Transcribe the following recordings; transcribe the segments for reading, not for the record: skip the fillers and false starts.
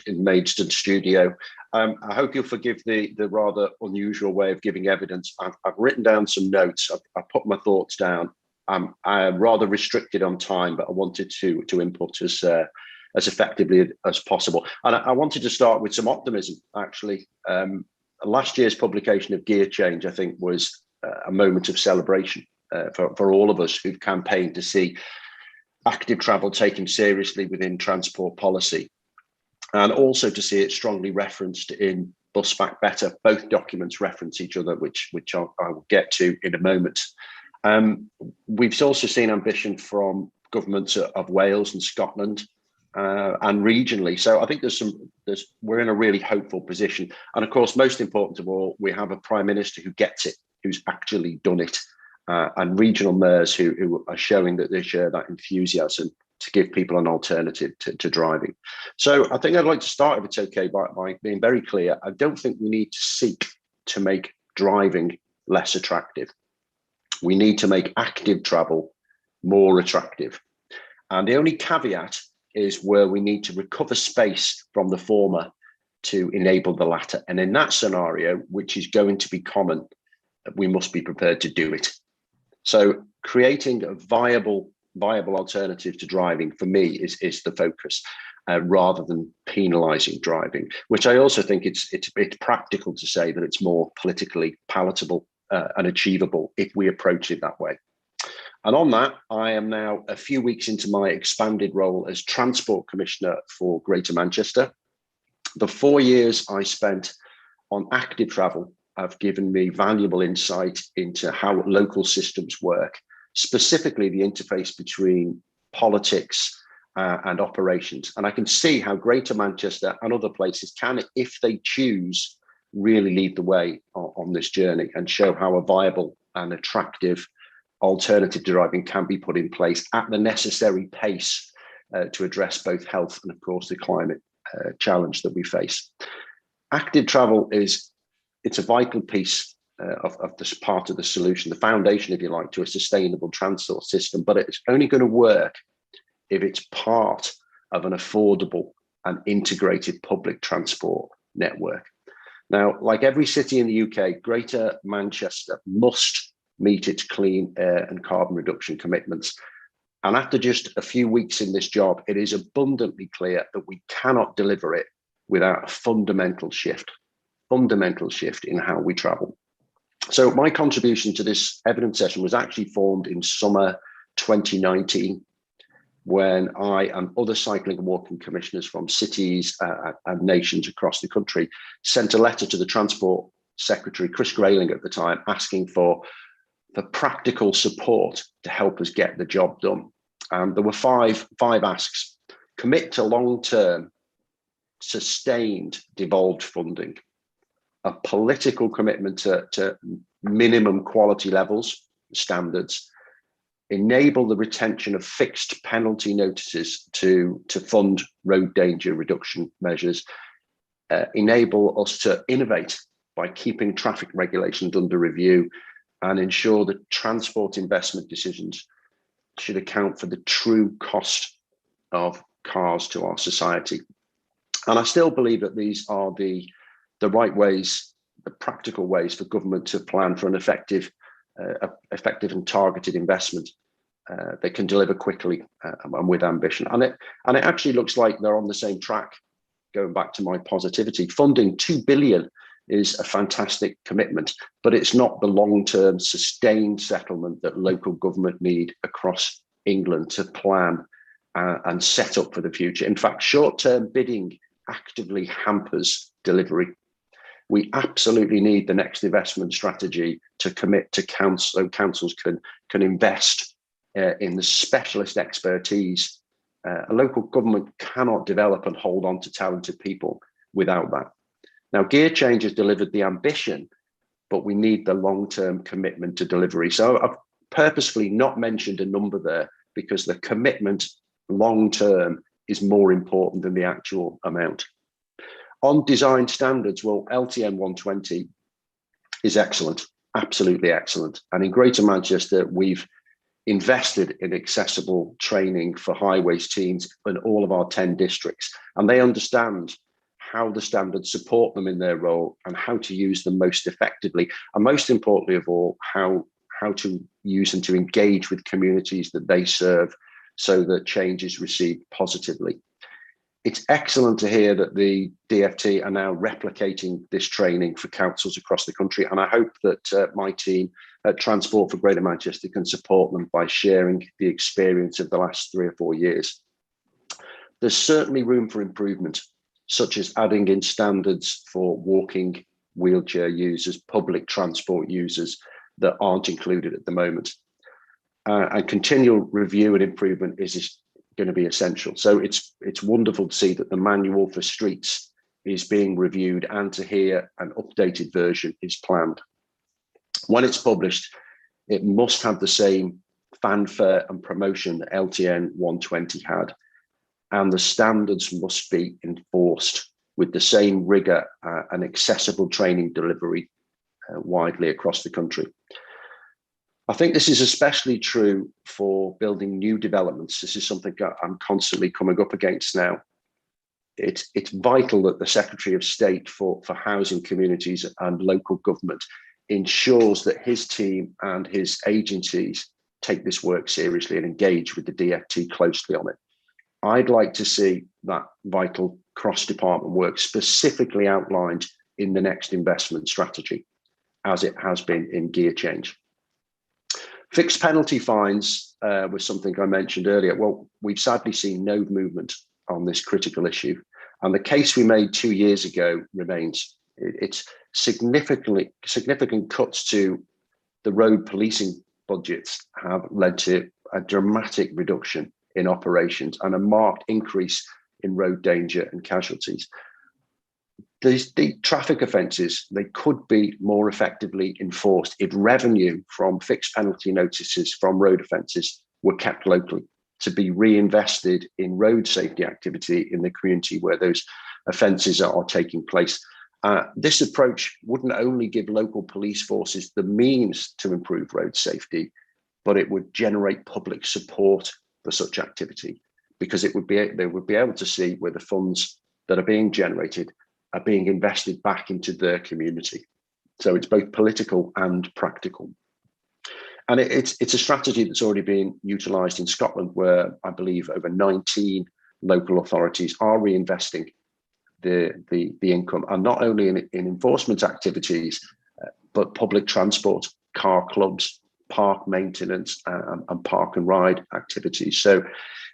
in Maidstone studio. I hope you'll forgive the rather unusual way of giving evidence. I've written down some notes. I've put my thoughts down. I'm rather restricted on time, but I wanted to input as effectively as possible. And I wanted to start with some optimism, actually. Last year's publication of Gear Change, I think, was a moment of celebration for all of us who've campaigned to see active travel taken seriously within transport policy, and also to see it strongly referenced in Bus Back Better. Both documents reference each other, which I will get to in a moment. We've also seen ambition from governments of Wales and Scotland and regionally. So I think we're in a really hopeful position. And of course, most important of all, we have a Prime Minister who gets it, who's actually done it. And regional mayors who are showing that they share that enthusiasm to give people an alternative to driving. So I think I'd like to start, if it's okay, by being very clear. I don't think we need to seek to make driving less attractive. We need to make active travel more attractive. And the only caveat is where we need to recover space from the former to enable the latter. And in that scenario, which is going to be common, we must be prepared to do it. So creating a viable alternative to driving, for me, is the focus, rather than penalising driving, which I also think it's practical to say that it's more politically palatable and achievable if we approach it that way. And on that, I am now a few weeks into my expanded role as Transport Commissioner for Greater Manchester. The 4 years I spent on active travel have given me valuable insight into how local systems work, specifically the interface between politics and operations. And I can see how Greater Manchester and other places can, if they choose, really lead the way on this journey and show how a viable and attractive alternative to driving can be put in place at the necessary pace to address both health and, of course, the climate challenge that we face. Active travel it's a vital piece of this part of the solution, the foundation, if you like, to a sustainable transport system, but it's only going to work if it's part of an affordable and integrated public transport network. Now, like every city in the UK, Greater Manchester must meet its clean air and carbon reduction commitments. And after just a few weeks in this job, it is abundantly clear that we cannot deliver it without a fundamental shift in how we travel. So my contribution to this evidence session was actually formed in summer 2019, when I and other cycling and walking commissioners from cities and nations across the country sent a letter to the Transport Secretary, Chris Grayling at the time, asking for practical support to help us get the job done. And there were five asks: commit to long-term, sustained, devolved funding, a political commitment to minimum quality levels, standards, enable the retention of fixed penalty notices to fund road danger reduction measures, enable us to innovate by keeping traffic regulations under review, and ensure that transport investment decisions should account for the true cost of cars to our society. And I still believe that these are the right ways, the practical ways for government to plan for an effective and targeted investment that can deliver quickly and with ambition. And it actually looks like they're on the same track. Going back to my positivity, funding $2 billion is a fantastic commitment, but it's not the long-term sustained settlement that local government need across England to plan and set up for the future. In fact, short-term bidding actively hampers delivery. We absolutely need the next investment strategy to commit to so councils can invest in the specialist expertise. A local government cannot develop and hold on to talented people without that. Now, Gear Change has delivered the ambition, but we need the long-term commitment to delivery. So I've purposefully not mentioned a number there because the commitment long-term is more important than the actual amount. On design standards, well, LTN 120 is excellent, absolutely excellent. And in Greater Manchester, we've invested in accessible training for highways teams in all of our 10 districts. And they understand how the standards support them in their role and how to use them most effectively. And most importantly of all, how to use them to engage with communities that they serve so that change is received positively. It's excellent to hear that the DFT are now replicating this training for councils across the country. And I hope that my team at Transport for Greater Manchester can support them by sharing the experience of the last 3 or 4 years. There's certainly room for improvement, such as adding in standards for walking, wheelchair users, public transport users that aren't included at the moment. And continual review and improvement is going to be essential. So it's wonderful to see that the manual for streets is being reviewed and to hear an updated version is planned. When it's published, it must have the same fanfare and promotion that LTN 120 had, and the standards must be enforced with the same rigor and accessible training delivery widely across the country. I think this is especially true for building new developments. This is something I'm constantly coming up against now. It's vital that the Secretary of State for Housing, Communities and Local Government ensures that his team and his agencies take this work seriously and engage with the DFT closely on it. I'd like to see that vital cross-department work specifically outlined in the next investment strategy, as it has been in gear change. Fixed penalty fines was something I mentioned earlier. Well, we've sadly seen no movement on this critical issue. And the case we made 2 years ago remains. It's significant cuts to the road policing budgets have led to a dramatic reduction in operations and a marked increase in road danger and casualties. The traffic offences, they could be more effectively enforced if revenue from fixed penalty notices from road offences were kept locally to be reinvested in road safety activity in the community where those offences are taking place. This approach wouldn't only give local police forces the means to improve road safety, but it would generate public support for such activity, because they would be able to see where the funds that are being generated are being invested back into their community. So it's both political and practical. And it's a strategy that's already been utilised in Scotland, where I believe over 19 local authorities are reinvesting the income, and not only in enforcement activities, but public transport, car clubs, park maintenance, and park and ride activities. So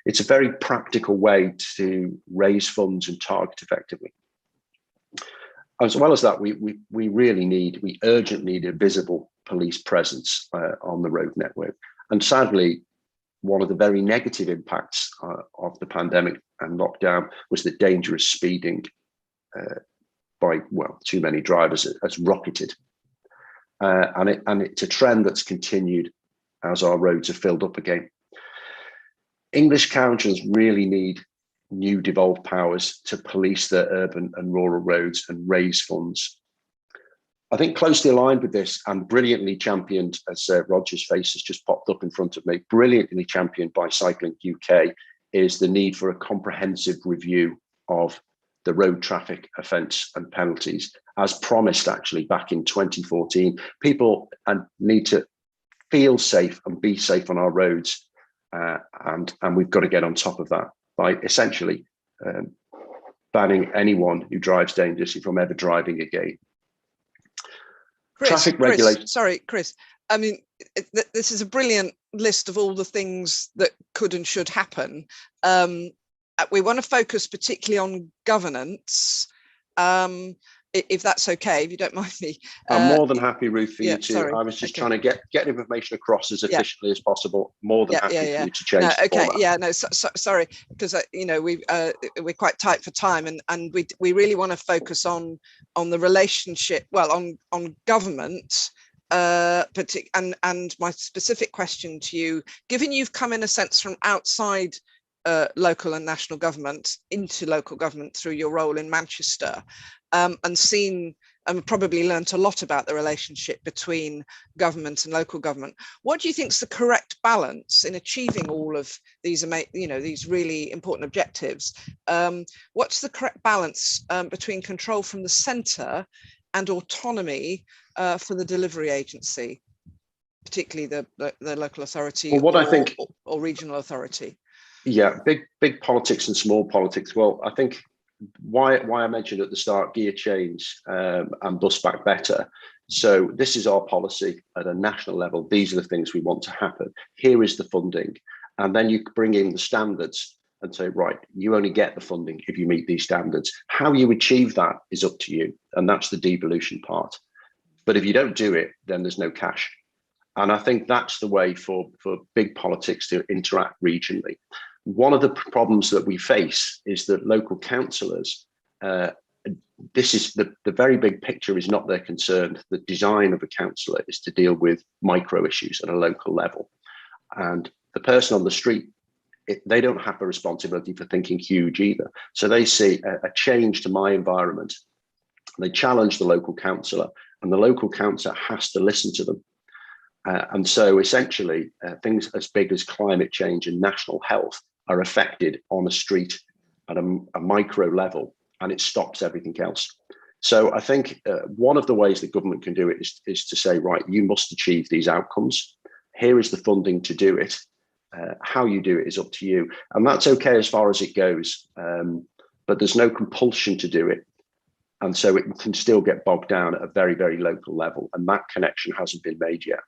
it's a very practical way to raise funds and target effectively. As well as that, we urgently need a visible police presence on the road network. And sadly, one of the very negative impacts of the pandemic and lockdown was that dangerous speeding by too many drivers has rocketed, and it's a trend that's continued as our roads are filled up again. English councils really need new devolved powers to police their urban and rural roads and raise funds. I think closely aligned with this and brilliantly championed, as Roger's face has just popped up in front of me, brilliantly championed by Cycling UK, is the need for a comprehensive review of the road traffic offence and penalties, as promised actually back in 2014. People need to feel safe and be safe on our roads, and we've got to get on top of that by essentially banning anyone who drives dangerously from ever driving again. Traffic regulation. Sorry, Chris. I mean, this is a brilliant list of all the things that could and should happen. We want to focus particularly on governance, if that's okay, if you don't mind me. I'm more than happy, Ruth, for you to. Sorry. I was just trying to get information across as efficiently as possible. More than happy for you to change. Sorry, because we're quite tight for time, and we really want to focus on the relationship, on government. And my specific question to you, given you've come in a sense from outside local and national government into local government through your role in Manchester, and seen and probably learnt a lot about the relationship between government and local government. What do you think is the correct balance in achieving all of these, these really important objectives? What's the correct balance between control from the centre and autonomy for the delivery agency, particularly the local authority, well, what I think, or regional authority? Yeah, big politics and small politics. Well, I think why I mentioned at the start gear change and bus back better. So this is our policy at a national level. These are the things we want to happen. Here is the funding. And then you bring in the standards and say, right, you only get the funding if you meet these standards. How you achieve that is up to you. And that's the devolution part. But if you don't do it, then there's no cash. And I think that's the way for big politics to interact regionally. One of the problems that we face is that local councillors, this is the very big picture is not their concern. The design of a councillor is to deal with micro issues at a local level. And the person on the street, they don't have a responsibility for thinking huge either. So they see a change to my environment. They challenge the local councillor, and the local councillor has to listen to them. And so essentially, things as big as climate change and national health are affected on a street at a micro level, and it stops everything else. So I think one of the ways that government can do it is to say, right, you must achieve these outcomes. Here is the funding to do it. How you do it is up to you. And that's okay as far as it goes, but there's no compulsion to do it. And so it can still get bogged down at a very, very local level. And that connection hasn't been made yet.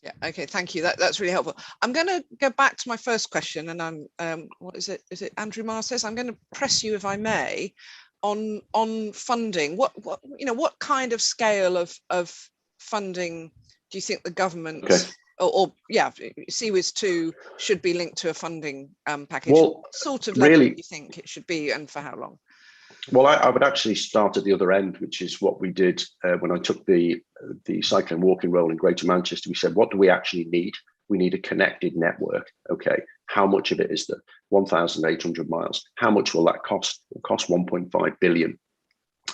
Yeah, okay, thank you. That's really helpful. I'm going to go back to my first question, and I'm what is it? Is it Andrew Marr says? I'm going to press you, if I may, on funding. What kind of scale of funding do you think the government or CWIS2 should be linked to a funding package? Well, what sort of level really, do you think it should be, and for how long? Well, I would actually start at the other end, which is what we did when I took the cycling walking role in Greater Manchester. We said, what do we actually need? We need a connected network. Okay, how much of it is there? 1,800 miles. How much will that cost? It'll cost 1.5 billion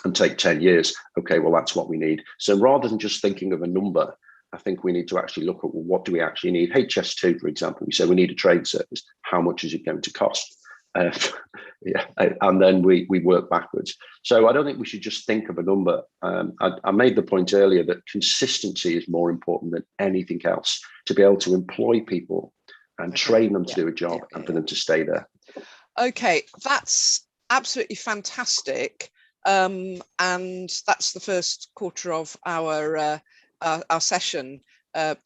and take 10 years. Okay, well, that's what we need. So rather than just thinking of a number, I think we need to actually look at, well, what do we actually need? HS2, for example, we say we need a train service. How much is it going to cost? And then we work backwards. So I don't think we should just think of a number. I made the point earlier that consistency is more important than anything else, to be able to employ people and train them to do a job and for them to stay there. Okay, that's absolutely fantastic. And that's the first quarter of our session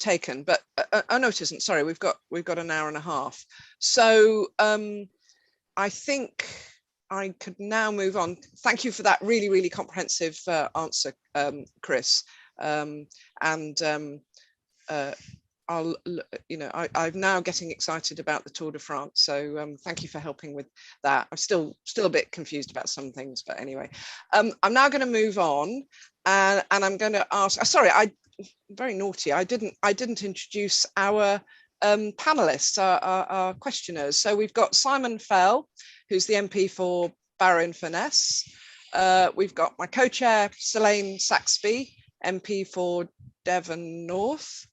taken. But oh no, it isn't. Sorry, we've got an hour and a half. So I think I could now move on. Thank you for that really, really comprehensive answer, Chris. I'm now getting excited about the Tour de France. So thank you for helping with that. I'm still a bit confused about some things, but anyway, I'm now going to move on, and I'm going to ask. Sorry, very naughty. I didn't introduce our panelists, our questioners. So we've got Simon Fell, who's the MP for Barrow-in-Furness. We've got my co-chair, Selene Saxby, MP for Devon North,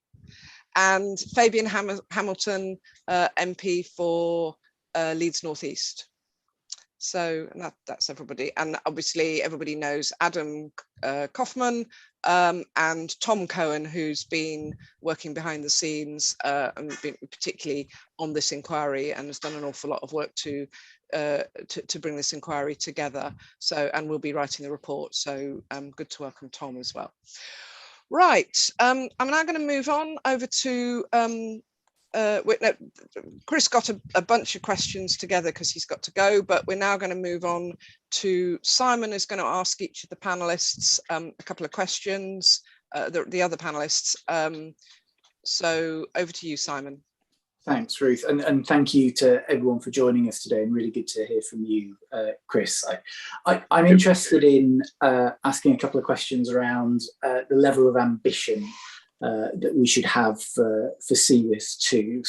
and Fabian Hamilton, MP for Leeds North East. So that's everybody. And obviously everybody knows Adam Kaufman and Tom Cohen, who's been working behind the scenes and been particularly on this inquiry and has done an awful lot of work to bring this inquiry together. So, and we'll be writing the report. So good to welcome Tom as well. Right, I'm now going to move on over to Chris got a bunch of questions together because he's got to go, but we're now going to move on to Simon is going to ask each of the panelists a couple of questions, the other panelists. So over to you, Simon. Thanks, Ruth, and thank you to everyone for joining us today, and really good to hear from you, Chris. I'm interested in asking a couple of questions around the level of ambition that we should have for CWIS2.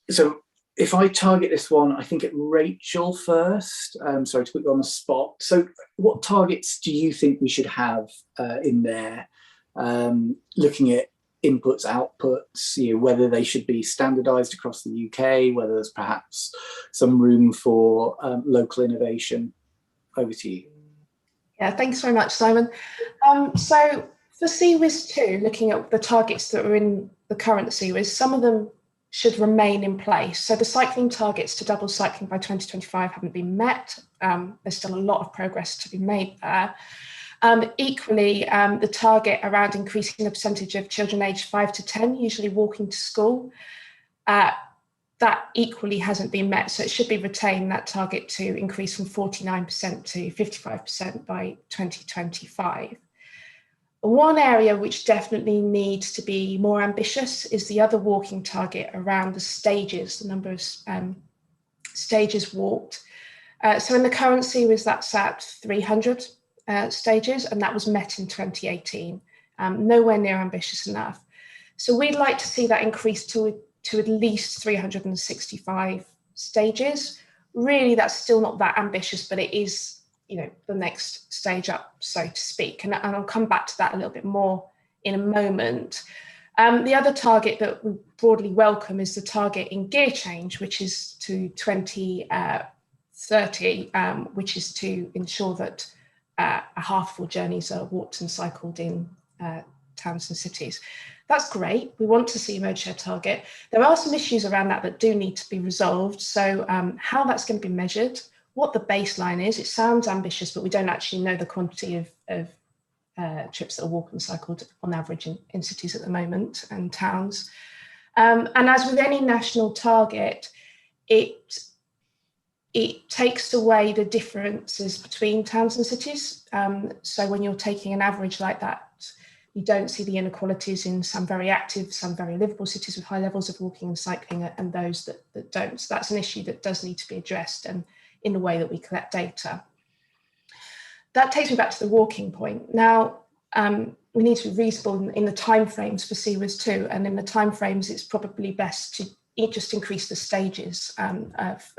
So if I target this one, I think at Rachel first. Sorry to put you on the spot. So what targets do you think we should have in there? Looking at inputs, outputs, whether they should be standardized across the UK, whether there's perhaps some room for local innovation. Over to you. Yeah, thanks very much, Simon. So for CWIS2, looking at the targets that are in the current CWIS, some of them should remain in place. So the cycling targets to double cycling by 2025 haven't been met. There's still a lot of progress to be made there. Equally, the target around increasing the percentage of children aged 5 to 10 usually walking to school, that equally hasn't been met. So it should be retained, that target to increase from 49% to 55% by 2025. One area which definitely needs to be more ambitious is the other walking target around the stages, the number of stages walked. So in the current CWIS, that's at 300 stages, and that was met in 2018. Nowhere near ambitious enough. So we'd like to see that increase to at least 365 stages. Really, that's still not that ambitious, but it is, the next stage up, so to speak. And I'll come back to that a little bit more in a moment. The other target that we broadly welcome is the target in gear change, which is to 2030, which is to ensure that half full journeys are walked and cycled in towns and cities. That's great. We want to see a mode share target. There are some issues around that do need to be resolved. So how that's going to be measured, what the baseline is. It sounds ambitious, but we don't actually know the quantity of trips that are walked and cycled on average in cities at the moment and towns. And as with any national target, it takes away the differences between towns and cities. So when you're taking an average like that, you don't see the inequalities in some very active, some very livable cities with high levels of walking and cycling, and those that don't. So that's an issue that does need to be addressed, and in the way that we collect data. That takes me back to the walking point. Now, we need to be reasonable in the timeframes for CWIS2, and in the timeframes, it's probably best to just increase the stages of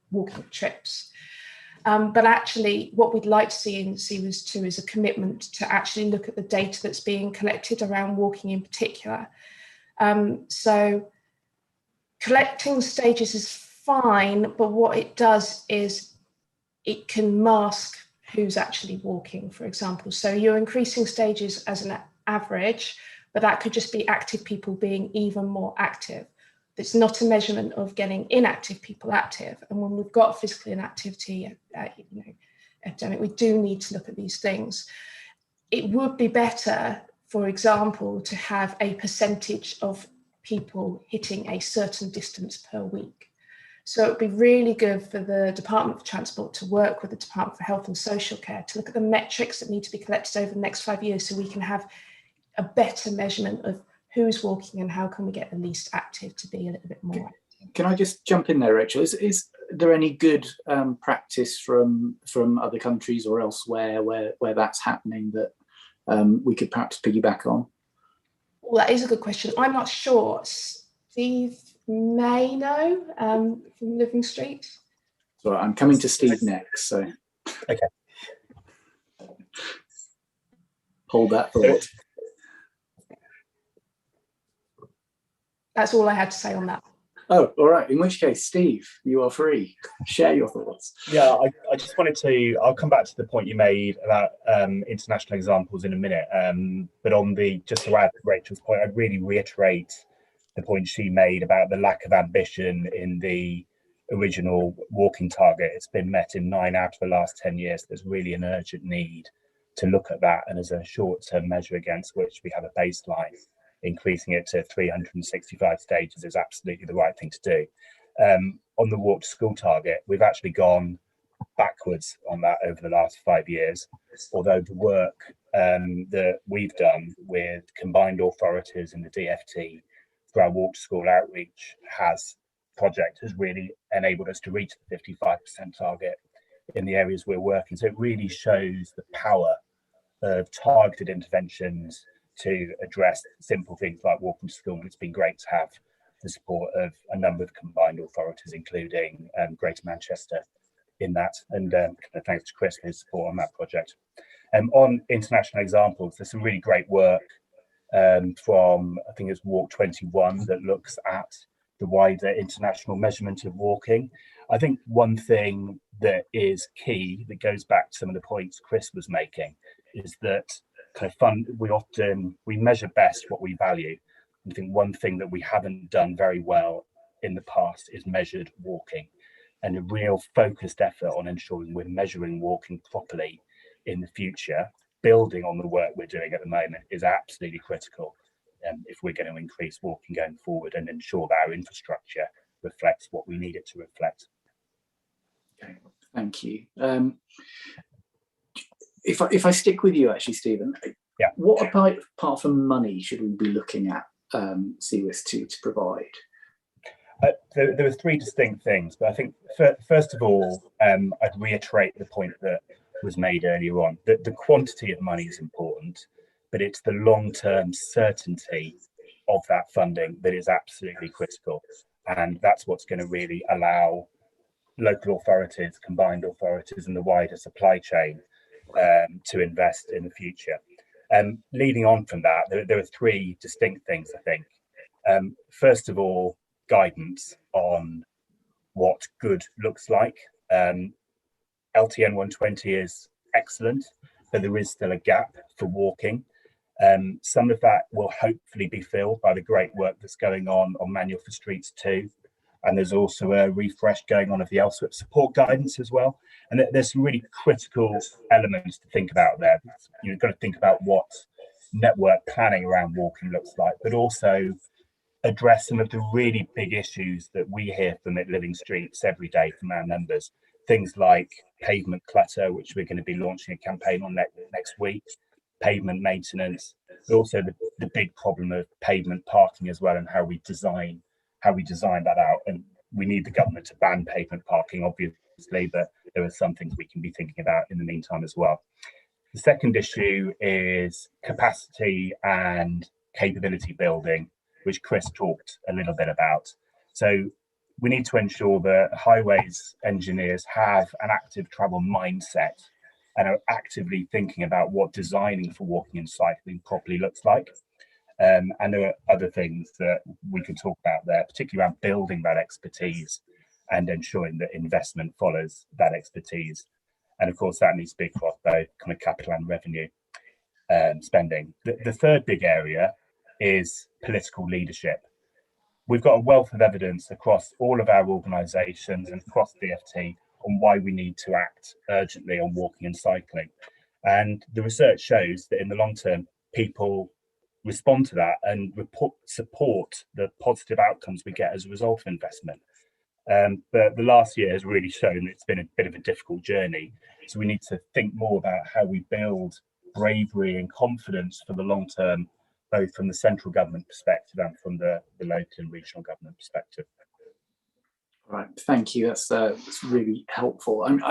walking trips. But actually, what we'd like to see in CWIS2 is a commitment to actually look at the data that's being collected around walking in particular. So collecting stages is fine, but what it does is it can mask who's actually walking, for example. So you're increasing stages as an average, but that could just be active people being even more active. It's not a measurement of getting inactive people active. And when we've got physical inactivity epidemic, we do need to look at these things. It would be better, for example, to have a percentage of people hitting a certain distance per week. So it would be really good for the Department for Transport to work with the Department for Health and Social Care to look at the metrics that need to be collected over the next 5 years, so we can have a better measurement of who's walking and how can we get the least active to be a little bit more active. Can I just jump in there, Rachel? Is there any good practice from other countries or elsewhere where that's happening that we could perhaps piggyback on? Well, that is a good question. I'm not sure. Steve may know from Living Street. So I'm coming to Steve next. So okay, hold that thought. That's all I had to say on that. Oh, all right. In which case, Steve, you are free. Share your thoughts. Yeah, I just wanted to, I'll come back to the point you made about international examples in a minute. But on just to add to Rachel's point, I'd really reiterate the point she made about the lack of ambition in the original walking target. It's been met in 9 out of the last 10 years. There's really an urgent need to look at that, and as a short-term measure against which we have a baseline, increasing it to 365 stages is absolutely the right thing to do. On the walk to school target, we've actually gone backwards on that over the last 5 years, although the work that we've done with combined authorities and the DFT for our walk to school outreach project has really enabled us to reach the 55% target in the areas we're working. So it really shows the power of targeted interventions to address simple things like walking to school. And it's been great to have the support of a number of combined authorities, including Greater Manchester in that. And thanks to Chris for his support on that project. On international examples, there's some really great work from, I think it's Walk 21, that looks at the wider international measurement of walking. I think one thing that is key, that goes back to some of the points Chris was making, is that we measure best what we value. I think one thing that we haven't done very well in the past is measured walking, and a real focused effort on ensuring we're measuring walking properly in the future, building on the work we're doing at the moment, is absolutely critical if we're going to increase walking going forward and ensure that our infrastructure reflects what we need it to reflect. Okay, thank you. If I stick with you, actually, Stephen, yeah. What apart from money should we be looking at CWIS2 to provide? There were three distinct things, but I think first of all, I'd reiterate the point that was made earlier on, that the quantity of money is important, but it's the long-term certainty of that funding that is absolutely critical. And that's what's going to really allow local authorities, combined authorities, and the wider supply chain to invest in the future. Leading on from that, there are three distinct things, I think. First of all, guidance on what good looks like. LTN 120 is excellent, but there is still a gap for walking. Some of that will hopefully be filled by the great work that's going on Manual for Streets 2. And there's also a refresh going on of the LSWIP support guidance as well. And there's some really critical elements to think about there. You've got to think about what network planning around walking looks like, but also address some of the really big issues that we hear from at Living Streets every day from our members. Things like pavement clutter, which we're going to be launching a campaign on next week, pavement maintenance, but also the big problem of pavement parking as well, and how we design that out. And we need the government to ban pavement parking, obviously, but there are some things we can be thinking about in the meantime as well. The second issue is capacity and capability building, which Chris talked a little bit about. So we need to ensure that highways engineers have an active travel mindset and are actively thinking about what designing for walking and cycling properly looks like. And there are other things that we can talk about there, particularly around building that expertise and ensuring that investment follows that expertise. And of course, that needs to be across both kind of capital and revenue spending. The third big area is political leadership. We've got a wealth of evidence across all of our organisations and across DFT on why we need to act urgently on walking and cycling. And the research shows that in the long term, people respond to that and support the positive outcomes we get as a result of investment. But the last year has really shown it's been a bit of a difficult journey. So we need to think more about how we build bravery and confidence for the long term, both from the central government perspective and from the local and regional government perspective. Right, thank you. That's really helpful. I'm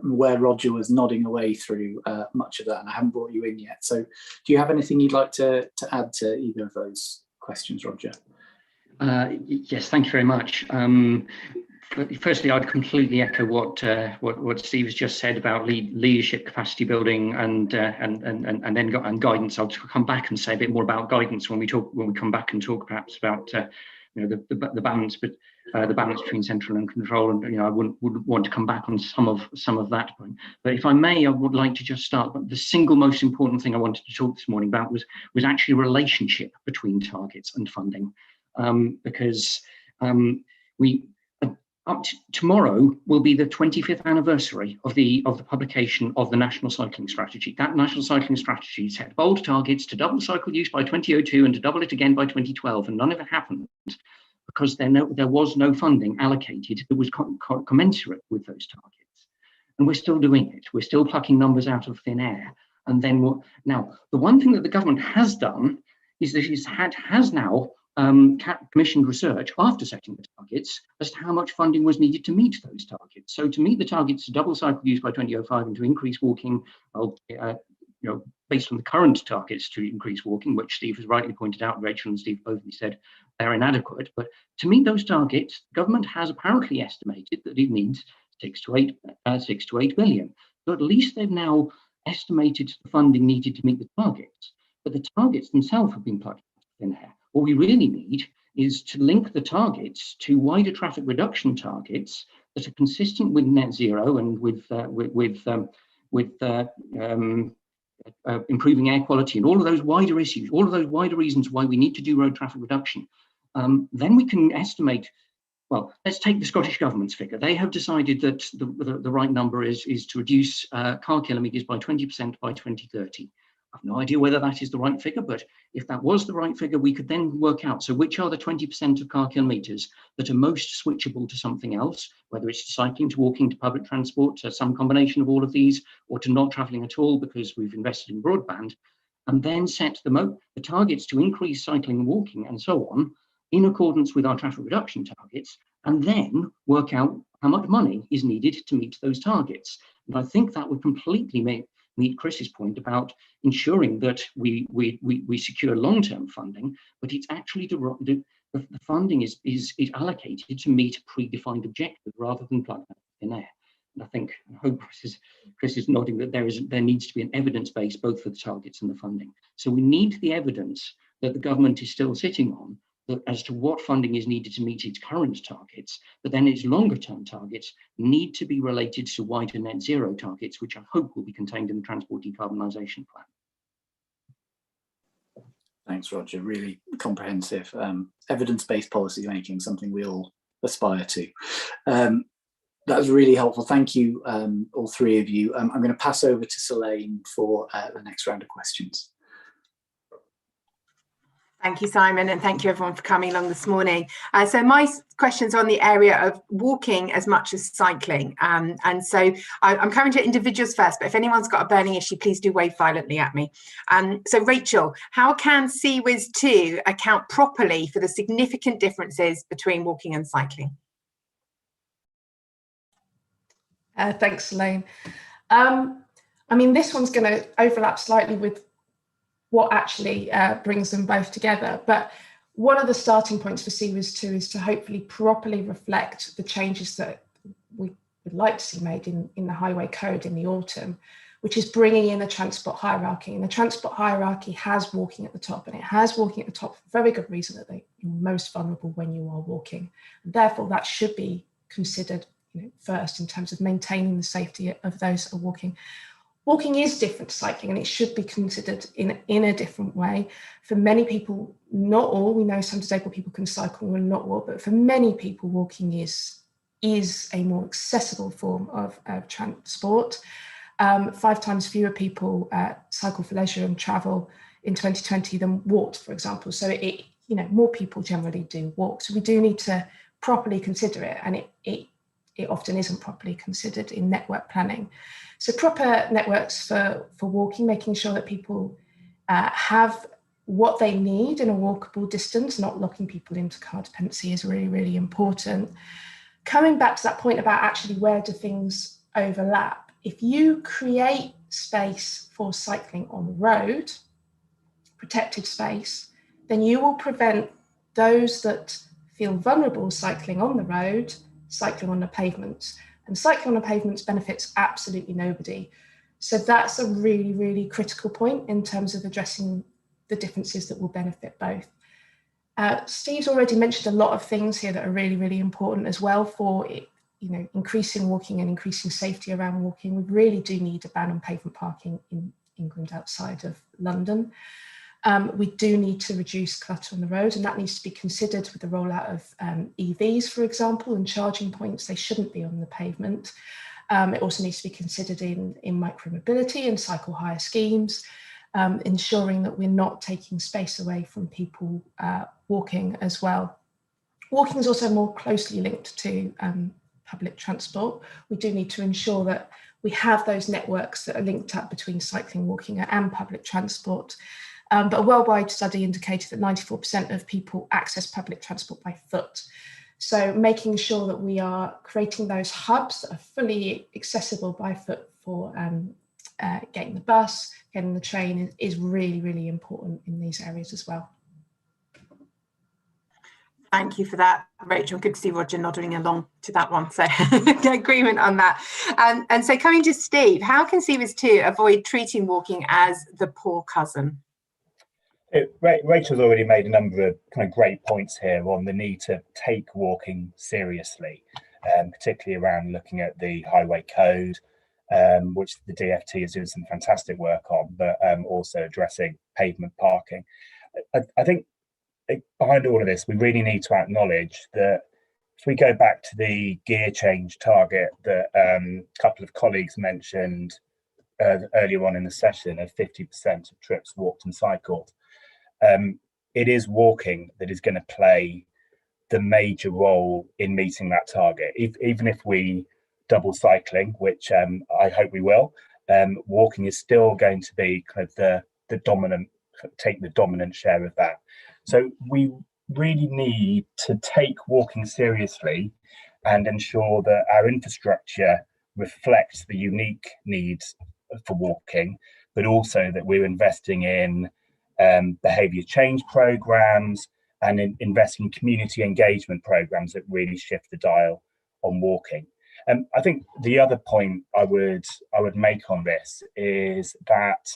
aware Roger was nodding away through much of that, and I haven't brought you in yet. So do you have anything you'd like to add to either of those questions, Roger? Yes, thank you very much. Firstly, I'd completely echo what Steve has just said about leadership, capacity building, and then guidance. I'll come back and say a bit more about guidance when we come back and talk perhaps about the balance, but the balance between central and control. And I would want to come back on some of that point. But if I may, I would like to just start. But the single most important thing I wanted to talk this morning about was actually a relationship between targets and funding, because tomorrow will be the 25th anniversary of the publication of the National Cycling Strategy. That National Cycling Strategy set bold targets to double cycle use by 2002 and to double it again by 2012, and none of it happened because there was no funding allocated that was commensurate with those targets. And we're still doing it. We're still plucking numbers out of thin air. And then now, the one thing that the government has done is that it has now commissioned research after setting the targets as to how much funding was needed to meet those targets. So to meet the targets to double cycle use by 2005 and to increase walking, based on the current targets to increase walking, which Steve has rightly pointed out, Rachel and Steve both said they're inadequate. But to meet those targets, the government has apparently estimated that it needs 6 to 8 billion. So at least they've now estimated the funding needed to meet the targets. But the targets themselves have been plucked in air. What we really need is to link the targets to wider traffic reduction targets that are consistent with net zero and with improving air quality and all of those wider issues, all of those wider reasons why we need to do road traffic reduction. Then we can estimate, well, let's take the Scottish Government's figure. They have decided that the right number is to reduce car kilometres by 20% by 2030. I've no idea whether that is the right figure, but if that was the right figure, we could then work out, so which are the 20% of car kilometres that are most switchable to something else, whether it's to cycling, to walking, to public transport, to some combination of all of these, or to not travelling at all because we've invested in broadband, and then set the targets to increase cycling and walking and so on in accordance with our traffic reduction targets, and then work out how much money is needed to meet those targets. And I think that would completely meet Chris's point about ensuring that we secure long-term funding, but it's actually the funding is allocated to meet a predefined objective rather than plug that in air. And I hope Chris is nodding that there needs to be an evidence base both for the targets and the funding. So we need the evidence that the government is still sitting on as to what funding is needed to meet its current targets, but then its longer term targets need to be related to wider net zero targets, which I hope will be contained in the transport decarbonisation plan. Thanks, Roger. Really comprehensive. Evidence-based policy making, something we all aspire to. That was really helpful. Thank you, all three of you. I'm going to pass over to Selene for the next round of questions. Thank you, Simon, and thank you everyone for coming along this morning. So my question's on the area of walking as much as cycling. And so I'm coming to individuals first, but if anyone's got a burning issue, please do wave violently at me. So Rachel, how can CWIS2 account properly for the significant differences between walking and cycling? Thanks, Selene. I mean, this one's going to overlap slightly with what actually brings them both together. But one of the starting points for CWIS2 is to hopefully properly reflect the changes that we would like to see made in the highway code in the autumn, which is bringing in the transport hierarchy. And the transport hierarchy has walking at the top, and it has walking at the top for a very good reason, that you're most vulnerable when you are walking. And therefore, that should be considered first in terms of maintaining the safety of those that are walking. Walking is different to cycling, and it should be considered in a different way. For many people, not all, we know some disabled people can cycle and not all, but for many people, walking is a more accessible form of transport. 5 times fewer people cycle for leisure and travel in 2020 than walked, for example. So more people generally do walk. So we do need to properly consider it, and it often isn't properly considered in network planning. So proper networks for walking, making sure that people have what they need in a walkable distance, not locking people into car dependency, is really, really important. Coming back to that point about actually where do things overlap, if you create space for cycling on the road, protected space, then you will prevent those that feel vulnerable cycling on the road cycling on the pavements, and cycling on the pavements benefits absolutely nobody. So that's a really, really critical point in terms of addressing the differences that will benefit both. Steve's already mentioned a lot of things here that are really, really important as well for increasing walking and increasing safety around walking. We really do need a ban on pavement parking in England outside of London. We do need to reduce clutter on the road, and that needs to be considered with the rollout of EVs, for example, and charging points. They shouldn't be on the pavement. It also needs to be considered in micromobility and cycle hire schemes, ensuring that we're not taking space away from people walking as well. Walking is also more closely linked to public transport. We do need to ensure that we have those networks that are linked up between cycling, walking and public transport. But a worldwide study indicated that 94% of people access public transport by foot. So making sure that we are creating those hubs that are fully accessible by foot for getting the bus, getting the train is really, really important in these areas as well. Thank you for that, Rachel. Good to see Roger nodding along to that one. So agreement on that. And so coming to Steve, how can CWIS2 avoid treating walking as the poor cousin? Rachel's already made a number of kind of great points here on the need to take walking seriously, particularly around looking at the highway code, which the DFT is doing some fantastic work on, but also addressing pavement parking. I think behind all of this, we really need to acknowledge that if we go back to the gear change target that a couple of colleagues mentioned earlier on in the session of 50% of trips walked and cycled, it is walking that is going to play the major role in meeting that target. Even if we double cycling, which I hope we will, walking is still going to be kind of the dominant, take the dominant share of that. So we really need to take walking seriously and ensure that our infrastructure reflects the unique needs for walking, but also that we're investing in behaviour change programs and investing in community engagement programs that really shift the dial on walking. I think the other point I would make on this is that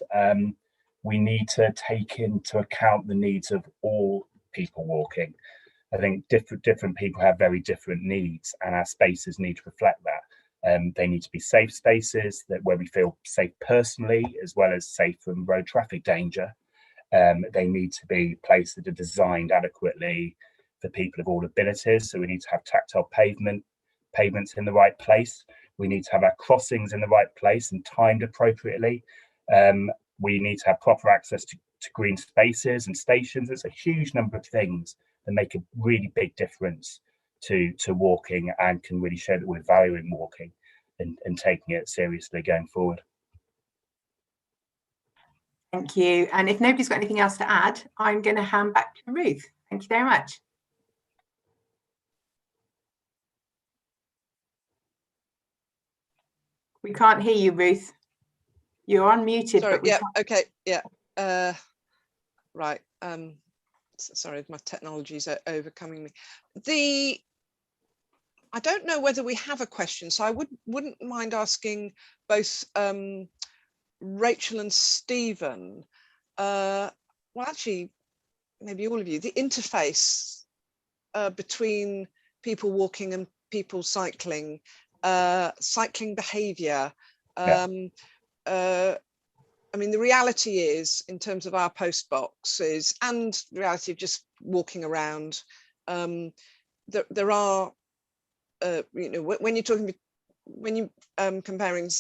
we need to take into account the needs of all people walking. I think different people have very different needs, and our spaces need to reflect that. They need to be safe spaces where we feel safe personally, as well as safe from road traffic danger. They need to be places that are designed adequately for people of all abilities. So we need to have tactile pavements in the right place. We need to have our crossings in the right place and timed appropriately. We need to have proper access to green spaces and stations. There's a huge number of things that make a really big difference to walking and can really show that we're valuing walking and taking it seriously going forward. Thank you. And if nobody's got anything else to add, I'm going to hand back to Ruth. Thank you very much. We can't hear you, Ruth. You're unmuted. Sorry, but yeah, okay, yeah. Right. Sorry, my technologies are overcoming me. I don't know whether we have a question, so I wouldn't mind asking both Rachel and Stephen. Well, actually, maybe all of you. The interface between people walking and people cycling, cycling behaviour. I mean, the reality is, in terms of our post boxes and the reality of just walking around, there are, you know, when you're talking, when you comparing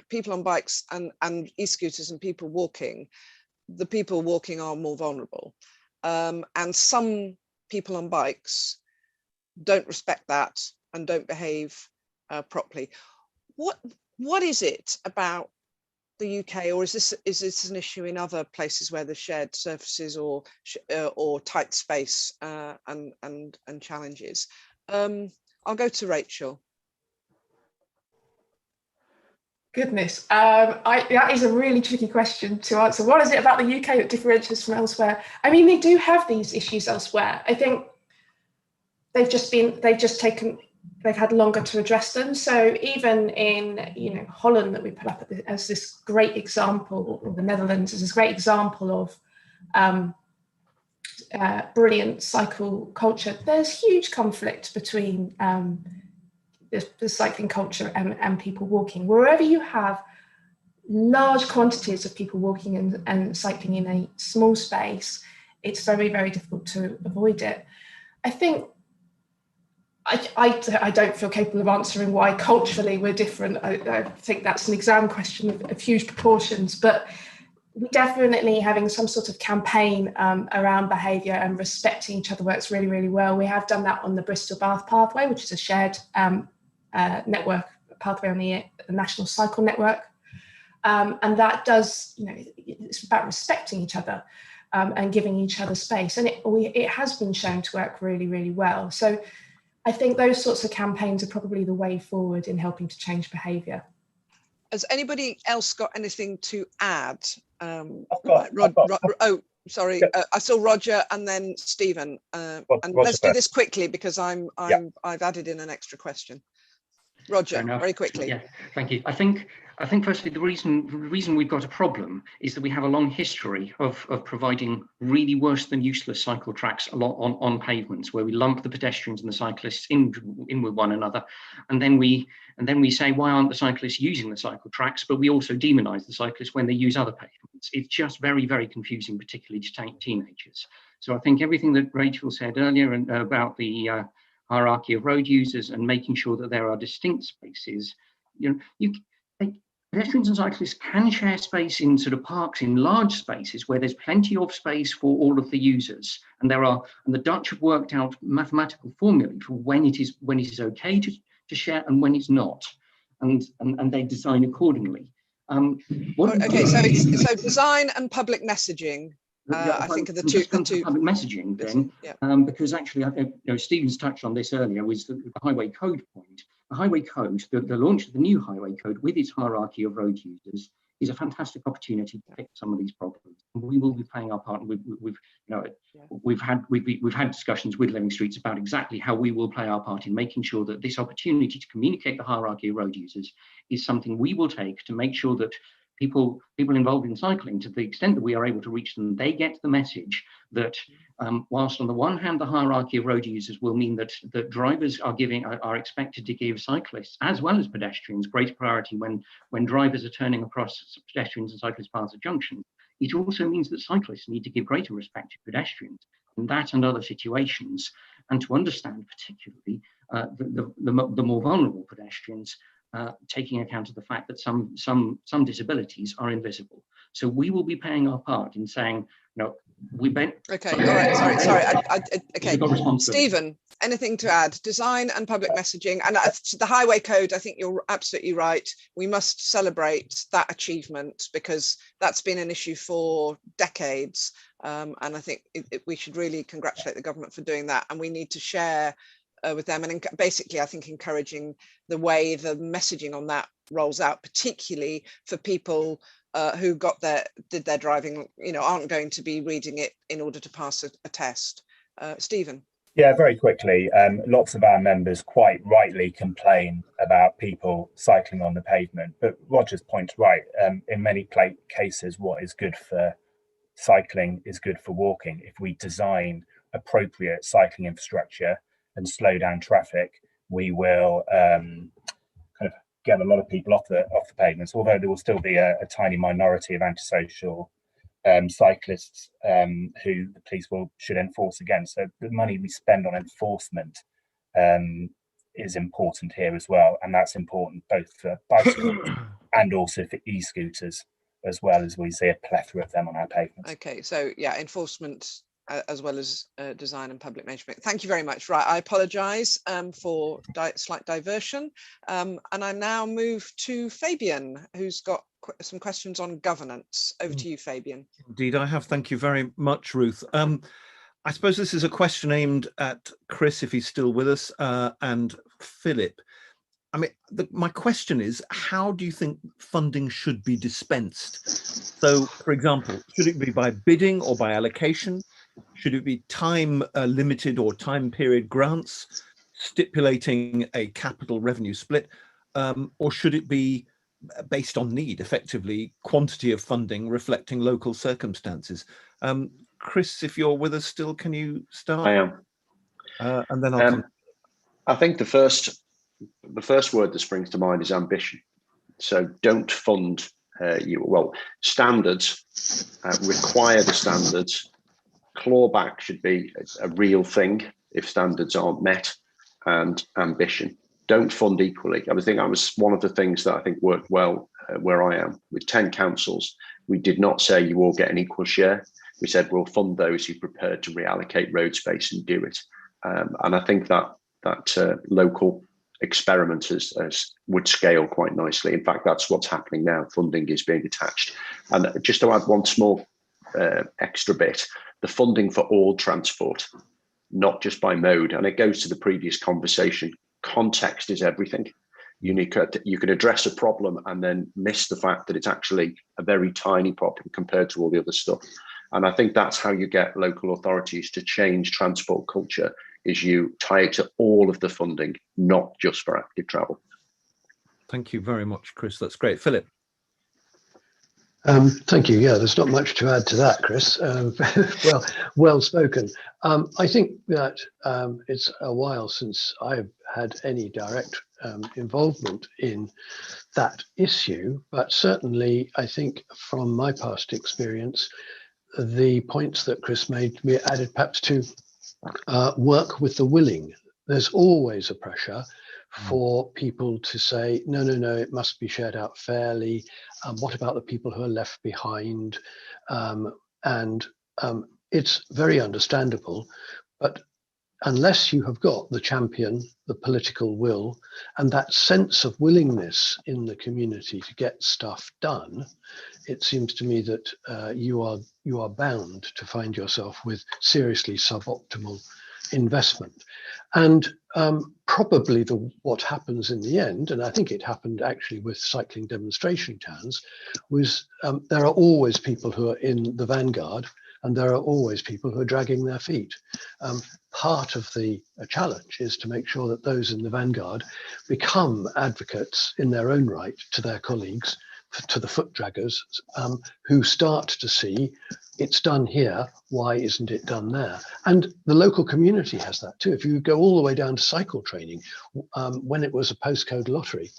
people on bikes and e-scooters and people walking, the people walking are more vulnerable, and some people on bikes don't respect that and don't behave properly. What is it about the UK, or is this an issue in other places where there's shared surfaces or tight space and challenges? I'll go to Rachel. Goodness, that is a really tricky question to answer. What is it about the UK that differentiates from elsewhere? I mean, they do have these issues elsewhere. I think they've had longer to address them. So even in, you know, Holland, that we put up as this great example, or the Netherlands as this great example of brilliant cycle culture, there's huge conflict between the cycling culture and people walking. Wherever you have large quantities of people walking and cycling in a small space, it's very, very difficult to avoid it. I think I don't feel capable of answering why culturally we're different. I think that's an exam question of huge proportions, but we're definitely having some sort of campaign around behaviour and respecting each other works really, really well. We have done that on the Bristol Bath pathway, which is a shared network pathway on the National Cycle Network. And that does, you know, it's about respecting each other and giving each other space. And it has been shown to work really, really well. So I think those sorts of campaigns are probably the way forward in helping to change behaviour. Has anybody else got anything to add? I've got sorry, I saw Roger and then Stephen. And let's do this quickly because I've added in an extra question. Roger, very quickly. Yeah, thank you. I think firstly the reason we've got a problem is that we have a long history of providing really worse than useless cycle tracks a lot on pavements, where we lump the pedestrians and the cyclists in with one another, and then we say, why aren't the cyclists using the cycle tracks? But we also demonize the cyclists when they use other pavements. It's just very, very confusing, particularly to teenagers. So I think everything that Rachel said earlier and about the hierarchy of road users and making sure that there are distinct spaces. Pedestrians and cyclists can share space in sort of parks in large spaces where there's plenty of space for all of the users, and the Dutch have worked out mathematical formulae for when it is okay to share and when it's not, and they design accordingly. Okay, so design and public messaging. I think of the two public messaging then, because actually, Stephen's touched on this earlier, was the highway code point. The highway code, the launch of the new highway code with its hierarchy of road users is a fantastic opportunity to fix some of these problems. We will be playing our part. We've had discussions with Living Streets about exactly how we will play our part in making sure that this opportunity to communicate the hierarchy of road users is something we will take to make sure that people involved in cycling, to the extent that we are able to reach them, they get the message that whilst on the one hand the hierarchy of road users will mean that drivers are expected to give cyclists as well as pedestrians greater priority when drivers are turning across pedestrians and cyclist paths at junctions, it also means that cyclists need to give greater respect to pedestrians in that and other situations, and to understand particularly the more vulnerable pedestrians, taking account of the fact that some disabilities are invisible. So we will be playing our part in saying, Okay, all right, sorry. Okay, Stephen, anything to add? Design and public messaging, and the highway code, I think you're absolutely right. We must celebrate that achievement because that's been an issue for decades. And I think we should really congratulate the government for doing that. And we need to share with them, and basically I think encouraging the way the messaging on that rolls out, particularly for people who did their driving, aren't going to be reading it in order to pass a test. Stephen. Yeah, very quickly. Lots of our members quite rightly complain about people cycling on the pavement, but Roger's point's right. In many cases, what is good for cycling is good for walking. If we design appropriate cycling infrastructure and slow down traffic, we will kind of get a lot of people off the pavements, although there will still be a tiny minority of antisocial cyclists who the police should enforce against. So the money we spend on enforcement is important here as well, and that's important both for bicycles and also for e-scooters, as well, as we see a plethora of them on our pavements. Okay, so yeah, enforcement as well as design and public management. Thank you very much. Right, I apologise for slight diversion, and I now move to Fabian, who's got some questions on governance. Over to you, Fabian. Indeed, I have. Thank you very much, Ruth. I suppose this is a question aimed at Chris, if he's still with us, and Philip. I mean, my question is, how do you think funding should be dispensed? So, for example, should it be by bidding or by allocation? Should it be time limited or time period grants, stipulating a capital revenue split, or should it be based on need, effectively quantity of funding reflecting local circumstances? Chris, if you're with us still, can you start? I am. And then I'll come. I think the first word that springs to mind is ambition. So don't fund standards, require the standards. Clawback should be a real thing if standards aren't met, and ambition. Don't fund equally. I think that was one of the things that I think worked well where I am. With 10 councils, we did not say you all get an equal share. We said we'll fund those who are prepared to reallocate road space and do it. And I think that local experiment would scale quite nicely. In fact, that's what's happening now. Funding is being attached. And just to add one small extra bit, the funding for all transport, not just by mode. And it goes to the previous conversation. Context is everything. You can address a problem and then miss the fact that it's actually a very tiny problem compared to all the other stuff. And I think that's how you get local authorities to change transport culture, is you tie it to all of the funding, not just for active travel. Thank you very much, Chris. That's great. Philip. Thank you. Yeah, there's not much to add to that, Chris. Well spoken. I think that it's a while since I've had any direct involvement in that issue, but certainly I think from my past experience, the points that Chris made me added perhaps to work with the willing. There's always a pressure for people to say, no, it must be shared out fairly. What about the people who are left behind? It's very understandable, but unless you have got the champion, the political will, and that sense of willingness in the community to get stuff done, it seems to me that you are bound to find yourself with seriously suboptimal investment. And probably what happens in the end, and I think it happened actually with cycling demonstration towns, was there are always people who are in the vanguard, and there are always people who are dragging their feet. Part of the challenge is to make sure that those in the vanguard become advocates in their own right to their colleagues, to the foot draggers, who start to see it's done here, why isn't it done there? And the local community has that too. If you go all the way down to cycle training, when it was a postcode lottery,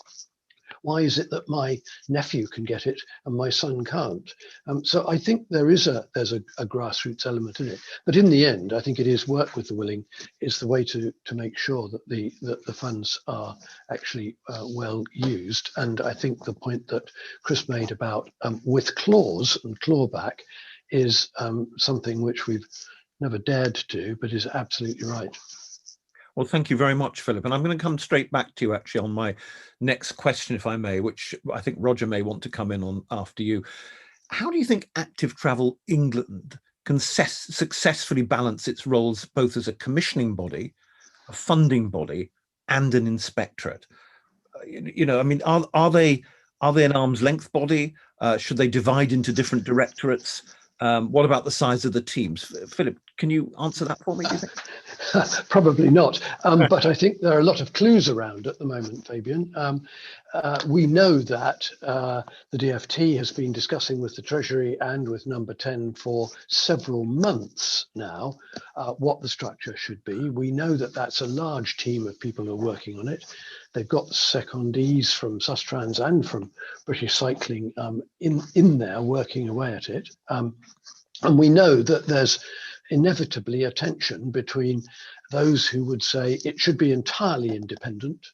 why is it that my nephew can get it and my son can't? So I think there's a grassroots element in it. But in the end, I think it is work with the willing is the way to make sure that the funds are actually well used. And I think the point that Chris made about with clause and clawback is something which we've never dared to do, but is absolutely right. Well, thank you very much, Philip. And I'm going to come straight back to you actually on my next question, if I may, which I think Roger may want to come in on after you. How do you think Active Travel England can successfully balance its roles both as a commissioning body, a funding body, and an inspectorate? You know, I mean, are they an arm's length body? Should they divide into different directorates? What about the size of the teams? Philip, can you answer that for me, do you think? Probably not, but I think there are a lot of clues around at the moment, Fabian. We know that the DfT has been discussing with the Treasury and with Number 10 for several months now what the structure should be. We know that that's a large team of people who are working on it. They've got secondees from Sustrans and from British Cycling in there working away at it. And we know that there's inevitably a tension between those who would say it should be entirely independent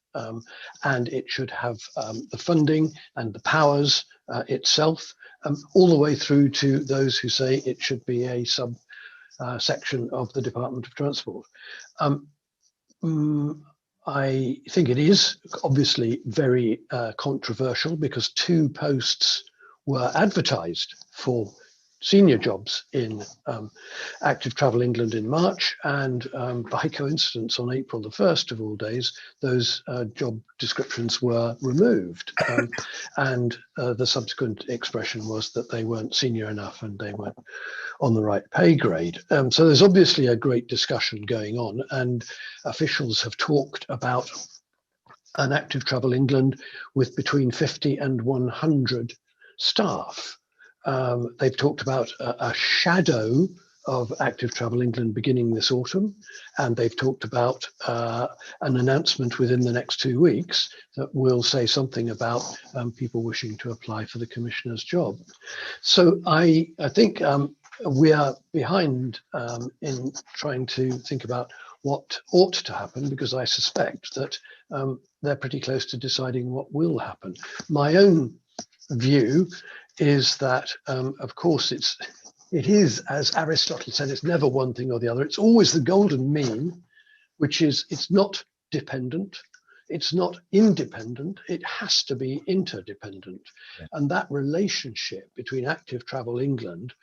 and it should have the funding and the powers itself, all the way through to those who say it should be a section of the Department of Transport. I think it is obviously very controversial because 2 posts were advertised for senior jobs in Active Travel England in March, and by coincidence on April the 1st of all days, those job descriptions were removed, and the subsequent expression was that they weren't senior enough and they weren't on the right pay grade. So there's obviously a great discussion going on, and officials have talked about an Active Travel England with between 50 and 100 staff. They've talked about a shadow of Active Travel England beginning this autumn, and they've talked about an announcement within the next 2 weeks that will say something about people wishing to apply for the commissioner's job. So I think we are behind in trying to think about what ought to happen, because I suspect that they're pretty close to deciding what will happen. My own view is that, of course, it is, as Aristotle said, it's never one thing or the other. It's always the golden mean, which is it's not dependent, it's not independent, it has to be interdependent. Yeah. And that relationship between Active Travel England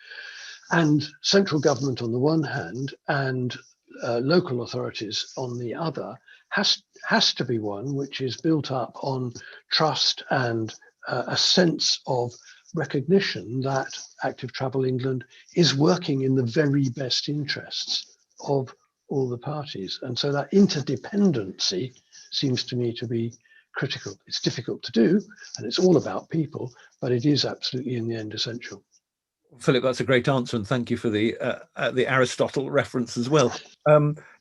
and central government on the one hand and local authorities on the other has to be one which is built up on trust and a sense of recognition that Active Travel England is working in the very best interests of all the parties. And so that interdependency seems to me to be critical. It's difficult to do, and it's all about people, but it is absolutely in the end essential. Philip, that's a great answer, and thank you for the Aristotle reference as well.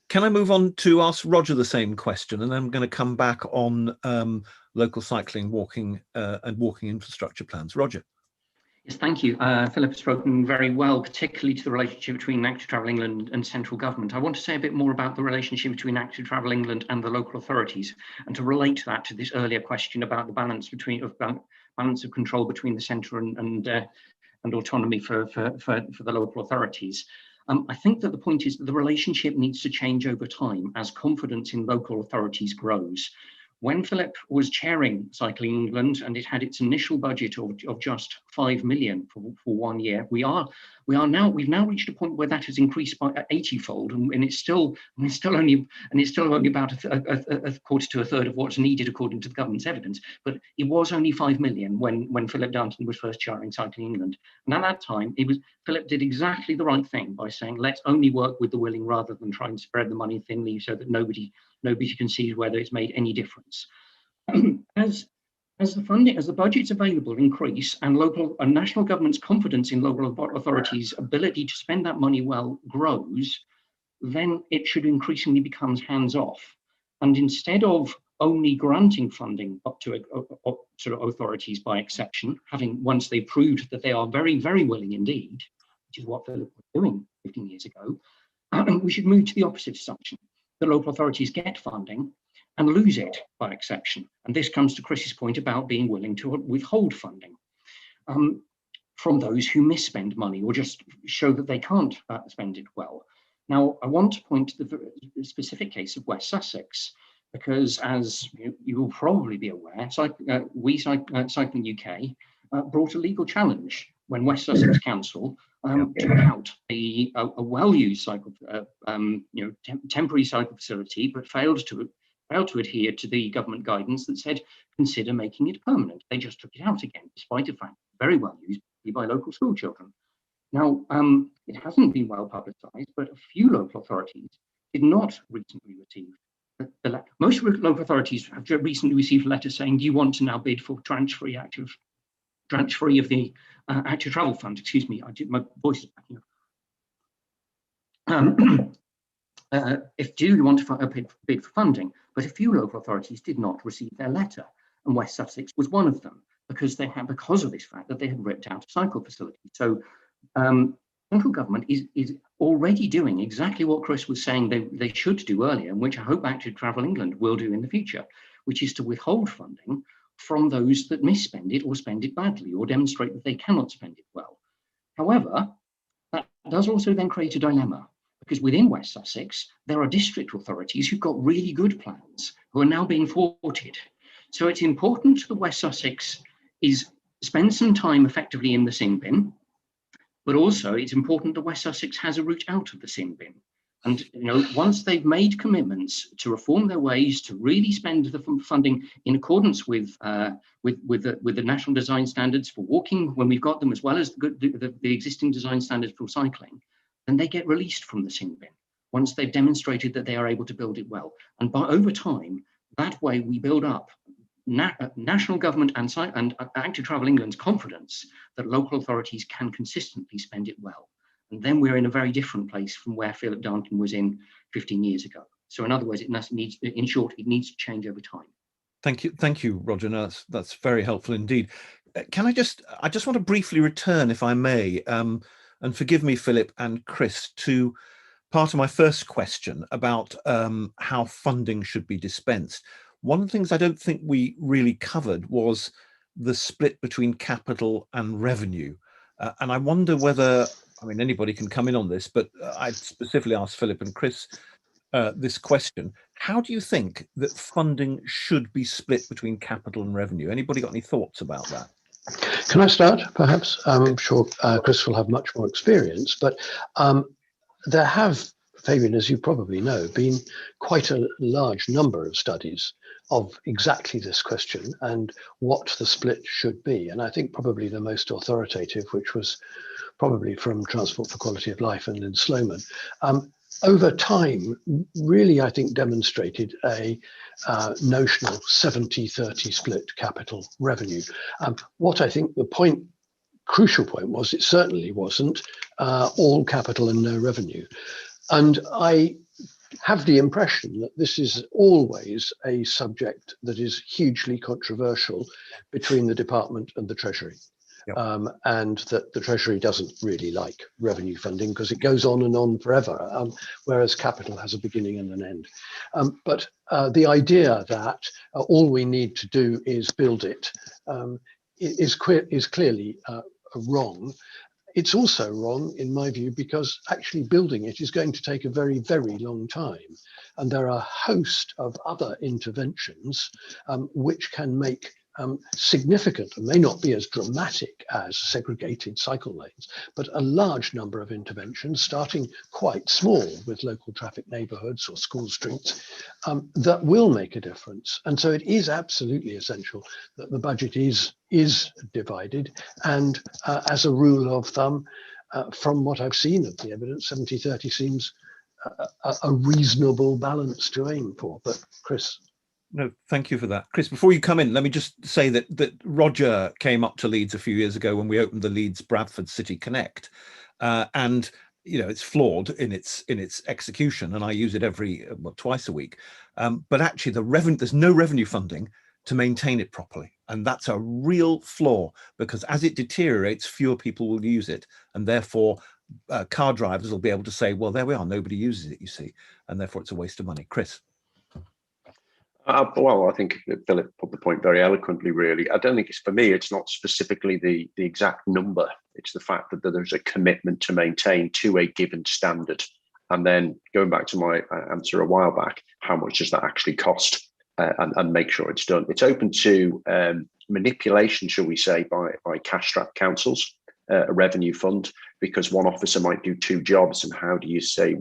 Can I move on to ask Roger the same question, and then I'm going to come back on local cycling, walking and walking infrastructure plans. Roger. Yes, thank you. Philip has spoken very well, particularly to the relationship between Active Travel England and central government. I want to say a bit more about the relationship between Active Travel England and the local authorities, and to relate that to this earlier question about the balance of control between the centre and autonomy for the local authorities. I think that the point is that the relationship needs to change over time as confidence in local authorities grows. When Philip was chairing Cycling England and it had its initial budget of just 5 million for 1 year, we've now reached a point where that has increased by 80-fold, and it's still only about a quarter to a third of what's needed according to the government's evidence. But it was only 5 million when Philip Darnton was first chairing Cycling England, and at that time Philip did exactly the right thing by saying, let's only work with the willing rather than try and spread the money thinly so that nobody can see whether it's made any difference. As the budgets available increase and local and national government's confidence in local authorities' ability to spend that money well grows, then it should increasingly become hands-off. And instead of only granting funding up to sort of authorities by exception, once they've proved that they are very, very willing indeed, which is what Philip was doing 15 years ago, we should move to the opposite assumption. The local authorities get funding and lose it by exception. And this comes to Chris's point about being willing to withhold funding from those who misspend money or just show that they can't spend it well. Now, I want to point to the specific case of West Sussex, because as you will probably be aware, Cycling UK brought a legal challenge when West Sussex Council took out a well-used temporary cycle facility, but failed to adhere to the government guidance that said consider making it permanent. They just took it out again, despite the fact very well used by local school children. Now, it hasn't been well publicised, but a few local authorities did not recently receive the letter. Most local authorities have recently received a letter saying, do you want to now bid for tranche-free of the Active Travel Fund? Excuse me, my voice is backing up. Do you want to bid for funding? But a few local authorities did not receive their letter, and West Sussex was one of them, because of this fact that they had ripped out a cycle facility. So central government is already doing exactly what Chris was saying they should do earlier, and which I hope Active Travel England will do in the future, which is to withhold funding from those that misspend it or spend it badly or demonstrate that they cannot spend it well. However, that does also then create a dilemma, because within West Sussex, there are district authorities who've got really good plans who are now being thwarted. So it's important that West Sussex spend some time effectively in the sin bin, but also it's important that West Sussex has a route out of the sin bin. And once they've made commitments to reform their ways, to really spend the funding in accordance with the national design standards for walking, when we've got them, as well as the existing design standards for cycling, then they get released from the sin bin once they've demonstrated that they are able to build it well. And over time, that way we build up national government and Active Travel England's confidence that local authorities can consistently spend it well. And then we're in a very different place from where Philip Darnton was in 15 years ago. So in other words, in short, it needs to change over time. Thank you, Roger. No, that's very helpful indeed. I just want to briefly return, if I may, and forgive me, Philip and Chris, to part of my first question about how funding should be dispensed. One of the things I don't think we really covered was the split between capital and revenue. And I wonder whether, anybody can come in on this, but I'd specifically ask Philip and Chris this question. How do you think that funding should be split between capital and revenue? Anybody got any thoughts about that? Can I start, perhaps? I'm sure Chris will have much more experience, but there have, Fabian, as you probably know, been quite a large number of studies of exactly this question and what the split should be. And I think probably the most authoritative, which was probably from Transport for Quality of Life and Lynn Sloman, over time, really, I think, demonstrated a notional 70-30 split capital revenue. What I think the crucial point was, it certainly wasn't all capital and no revenue. And I have the impression that this is always a subject that is hugely controversial between the department and the Treasury. Yep. And that the Treasury doesn't really like revenue funding because it goes on and on forever, whereas capital has a beginning and an end. But the idea that all we need to do is build it is clearly wrong. It's also wrong, in my view, because actually building it is going to take a very, very long time. And there are a host of other interventions which can make significant, and may not be as dramatic as segregated cycle lanes, but a large number of interventions, starting quite small with local traffic neighbourhoods or school streets, that will make a difference. And so it is absolutely essential that the budget is divided. And as a rule of thumb, from what I've seen of the evidence, 70-30 seems a reasonable balance to aim for. But Chris. No, thank you for that. Chris, before you come in, let me just say that Roger came up to Leeds a few years ago when we opened the Leeds Bradford City Connect. And you know, it's flawed in its execution, and I use it twice a week. But actually there's no revenue funding to maintain it properly. And that's a real flaw, because as it deteriorates, fewer people will use it. And therefore car drivers will be able to say, well, there we are, nobody uses it, you see, and therefore it's a waste of money. Chris. Well, I think Philip put the point very eloquently, really. I don't think for me, it's not specifically the exact number. It's the fact that there's a commitment to maintain to a given standard. And then going back to my answer a while back, how much does that actually cost, and make sure it's done? It's open to manipulation, shall we say, by cash-strapped councils, a revenue fund, because one officer might do two jobs, and how do you say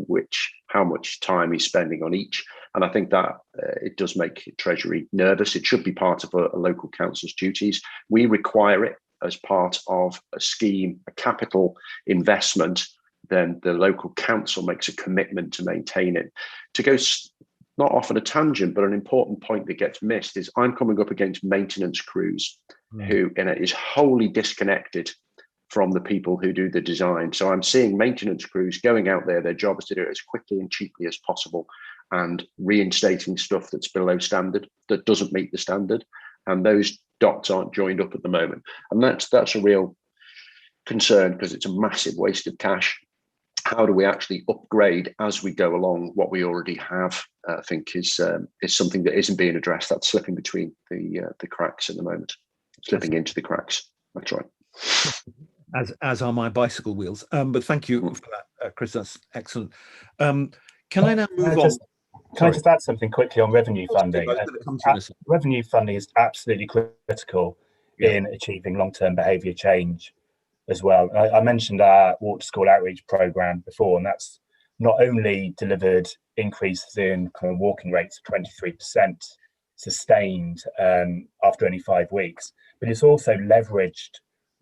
how much time he's spending on each? And I think that it does make Treasury nervous. It should be part of a local council's duties. We require it as part of a scheme, a capital investment. Then the local council makes a commitment to maintain it. To go not off on a tangent, but an important point that gets missed is I'm coming up against maintenance crews who is wholly disconnected from the people who do the design. So I'm seeing maintenance crews going out there, their job is to do it as quickly and cheaply as possible, and reinstating stuff that's below standard, that doesn't meet the standard. And those dots aren't joined up at the moment. And that's a real concern, because it's a massive waste of cash. How do we actually upgrade as we go along what we already have? I think is something that isn't being addressed. That's slipping between the cracks at the moment, slipping into the cracks. That's right. As are my bicycle wheels. But thank you for that, Chris. That's excellent. Can I now move on? Can I just add something quickly on revenue funding? Revenue funding is absolutely critical in achieving long-term behaviour change as well. I mentioned our Walk to School outreach programme before, and that's not only delivered increases in kind of walking rates of 23% sustained after only 5 weeks, but it's also leveraged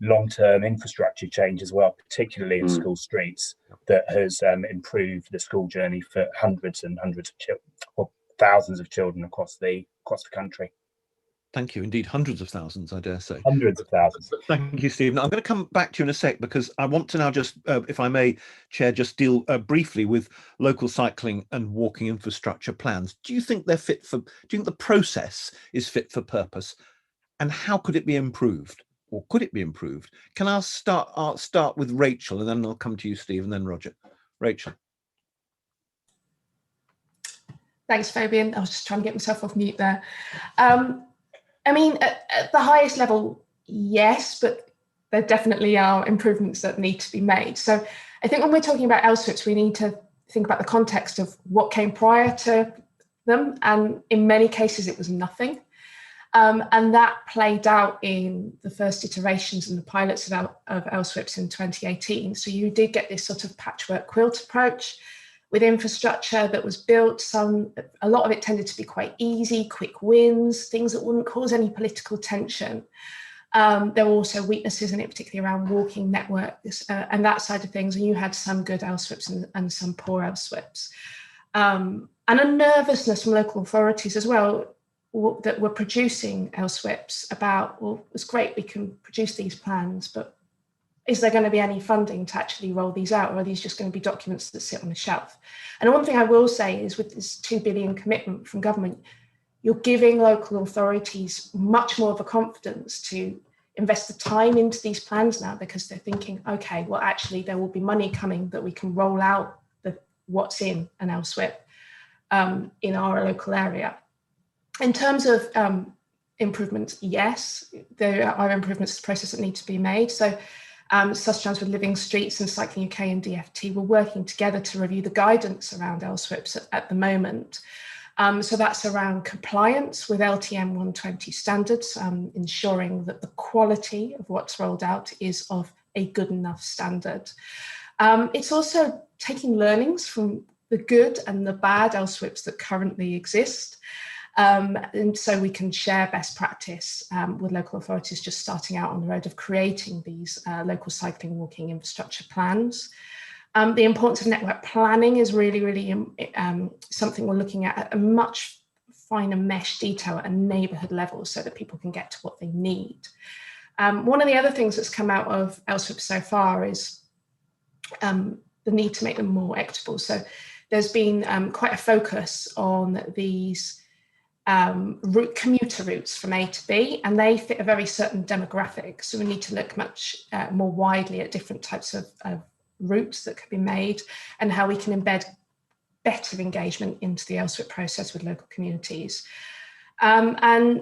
long-term infrastructure change as well, particularly in school streets, that has improved the school journey for hundreds and hundreds of children, or thousands of children across the country. Thank you. Indeed, hundreds of thousands, I dare say. Hundreds of thousands. Thank you, Steve. Now, I'm going to come back to you in a sec, because I want to now just, if I may, Chair, just deal briefly with local cycling and walking infrastructure plans. Do you think they're fit for, do you think the process is fit for purpose? And how could it be improved? Or could it be improved? Can I start with Rachel, and then I'll come to you, Steve, and then Roger. Rachel. Thanks, Fabian. I was just trying to get myself off mute there. I mean, at the highest level, yes, but there definitely are improvements that need to be made. So I think when we're talking about LSWIPs, we need to think about the context of what came prior to them. And in many cases, it was nothing. And that played out in the first iterations and the pilots of LSWIPs in 2018. So you did get this sort of patchwork quilt approach, with infrastructure that was built. A lot of it tended to be quite easy, quick wins, things that wouldn't cause any political tension. There were also weaknesses in it, particularly around walking networks and that side of things. And you had some good LSWIPs and some poor LSWIPs. And a nervousness from local authorities as well, that were producing LSWIPs about, well, it's great, we can produce these plans, but is there going to be any funding to actually roll these out, or are these just going to be documents that sit on the shelf? And one thing I will say is, with this 2 billion commitment from government, you're giving local authorities much more of a confidence to invest the time into these plans now, because they're thinking, okay, well, actually there will be money coming that we can roll out what's in an LSWIP in our local area. In terms of improvements, yes, there are improvements to the process that need to be made. So Sustrans with Living Streets and Cycling UK and DFT were working together to review the guidance around LSWIPs at the moment. So that's around compliance with LTM 120 standards, ensuring that the quality of what's rolled out is of a good enough standard. It's also taking learnings from the good and the bad LSWIPs that currently exist. And so we can share best practice with local authorities just starting out on the road of creating these local cycling walking infrastructure plans. The importance of network planning is really, really something we're looking at a much finer mesh detail at a neighbourhood level so that people can get to what they need. One of the other things that's come out of LSWIP so far is the need to make them more equitable. So there's been quite a focus on these commuter routes from A to B, and they fit a very certain demographic. So we need to look much more widely at different types of routes that could be made and how we can embed better engagement into the LSWIP process with local communities. And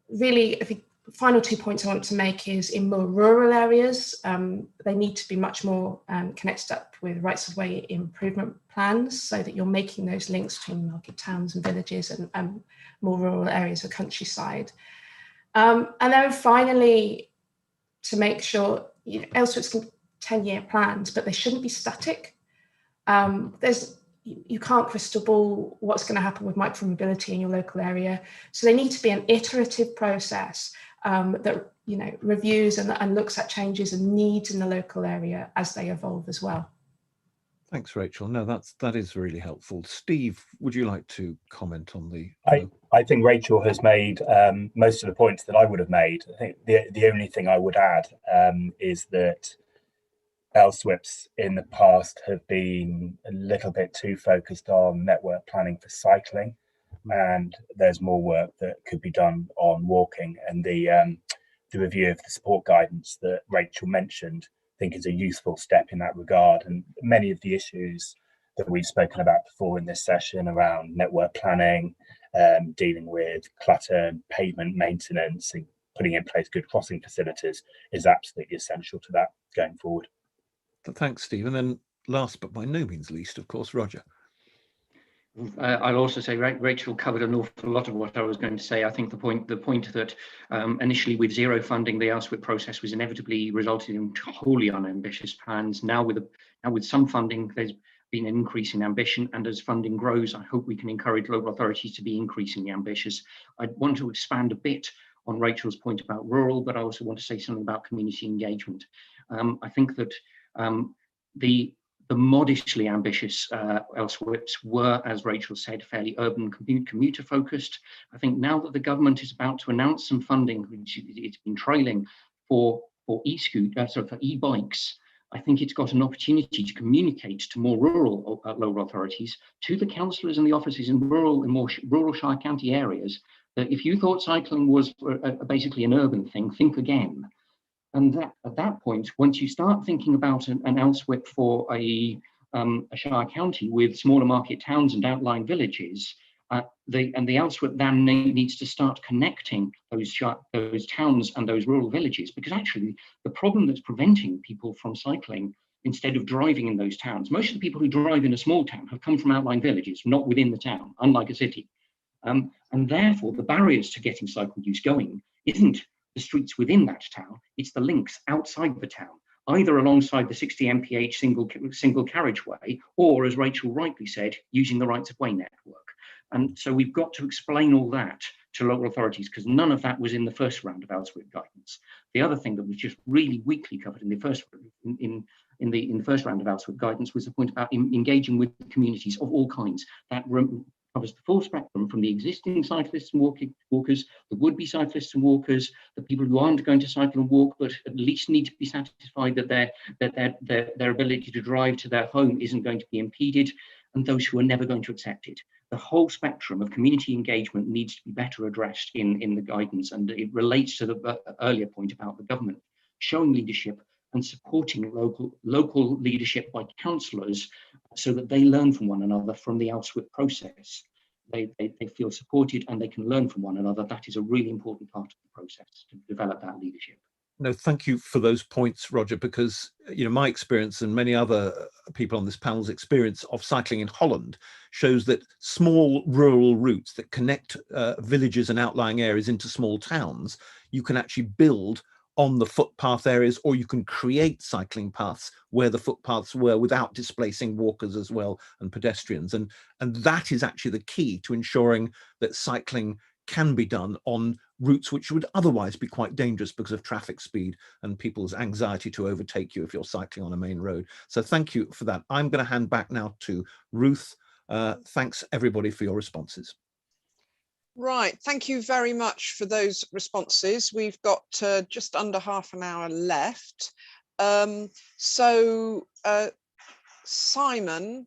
really, the final 2 points I want to make is in more rural areas, they need to be much more connected up with rights of way improvement plans so that you're making those links between market towns and villages and more rural areas of countryside. And then finally, to make sure, LSWIPs can 10-year plans, but they shouldn't be static. You can't crystal ball what's going to happen with micromobility in your local area. So they need to be an iterative process that reviews and looks at changes and needs in the local area as they evolve as well. Thanks, Rachel. No, that is really helpful. Steve, would you like to comment on the? I think Rachel has made most of the points that I would have made. I think the only thing I would add is that LSWIPs in the past have been a little bit too focused on network planning for cycling, and there's more work that could be done on walking. And the review of the support guidance that Rachel mentioned, I think, is a useful step in that regard. And many of the issues that we've spoken about before in this session around network planning, dealing with clutter, pavement maintenance, and putting in place good crossing facilities is absolutely essential to that going forward. Thanks, Steve. And then last but by no means least, of course, Roger. I'll also say Rachel covered an awful lot of what I was going to say. I think the point that initially with zero funding, the LSWIP process was inevitably resulted in wholly unambitious plans. Now with some funding, there's been an increase in ambition, and as funding grows, I hope we can encourage local authorities to be increasingly ambitious. I want to expand a bit on Rachel's point about rural, but I also want to say something about community engagement. I think that the modestly ambitious LSWIPs were, as Rachel said, fairly urban commuter focused. I think now that the government is about to announce some funding, which it's been trailing for e-bikes, I think it's got an opportunity to communicate to more rural local authorities, to the councillors and the offices in more rural Shire County areas, that if you thought cycling was basically an urban thing, think again. And that, at that point, once you start thinking about an LSWIP for a Shire County with smaller market towns and outlying villages, the LSWIP then needs to start connecting those towns and those rural villages, because actually the problem that's preventing people from cycling instead of driving in those towns, most of the people who drive in a small town have come from outlying villages, not within the town, unlike a city. And therefore the barriers to getting cycle use going isn't the streets within that town, it's the links outside the town. either alongside the 60 mph single carriageway, or, as Rachel rightly said, using the rights of way network. And so we've got to explain all that to local authorities, because none of that was in the first round of LSWIP guidance. The other thing that was just really weakly covered in the first in the first round of LSWIP guidance was the point about engaging with communities of all kinds. That covers the full spectrum, from the existing cyclists and walkers, the would-be cyclists and walkers, the people who aren't going to cycle and walk, but at least need to be satisfied that their ability to drive to their home isn't going to be impeded, and those who are never going to accept it. The whole spectrum of community engagement needs to be better addressed in the guidance, and it relates to the earlier point about the government showing leadership and supporting local leadership by councillors, so that they learn from one another from the LSWIP process. They feel supported and they can learn from one another. That is a really important part of the process, to develop that leadership. No, thank you for those points, Roger, because my experience and many other people on this panel's experience of cycling in Holland shows that small rural routes that connect villages and outlying areas into small towns, you can actually build on the footpath areas, or you can create cycling paths where the footpaths were without displacing walkers as well and pedestrians. And that is actually the key to ensuring that cycling can be done on routes which would otherwise be quite dangerous because of traffic speed and people's anxiety to overtake you if you're cycling on a main road. So thank you for that. I'm going to hand back now to Ruth. Thanks everybody for your responses. Right, thank you very much for those responses. We've got just under half an hour left. Simon,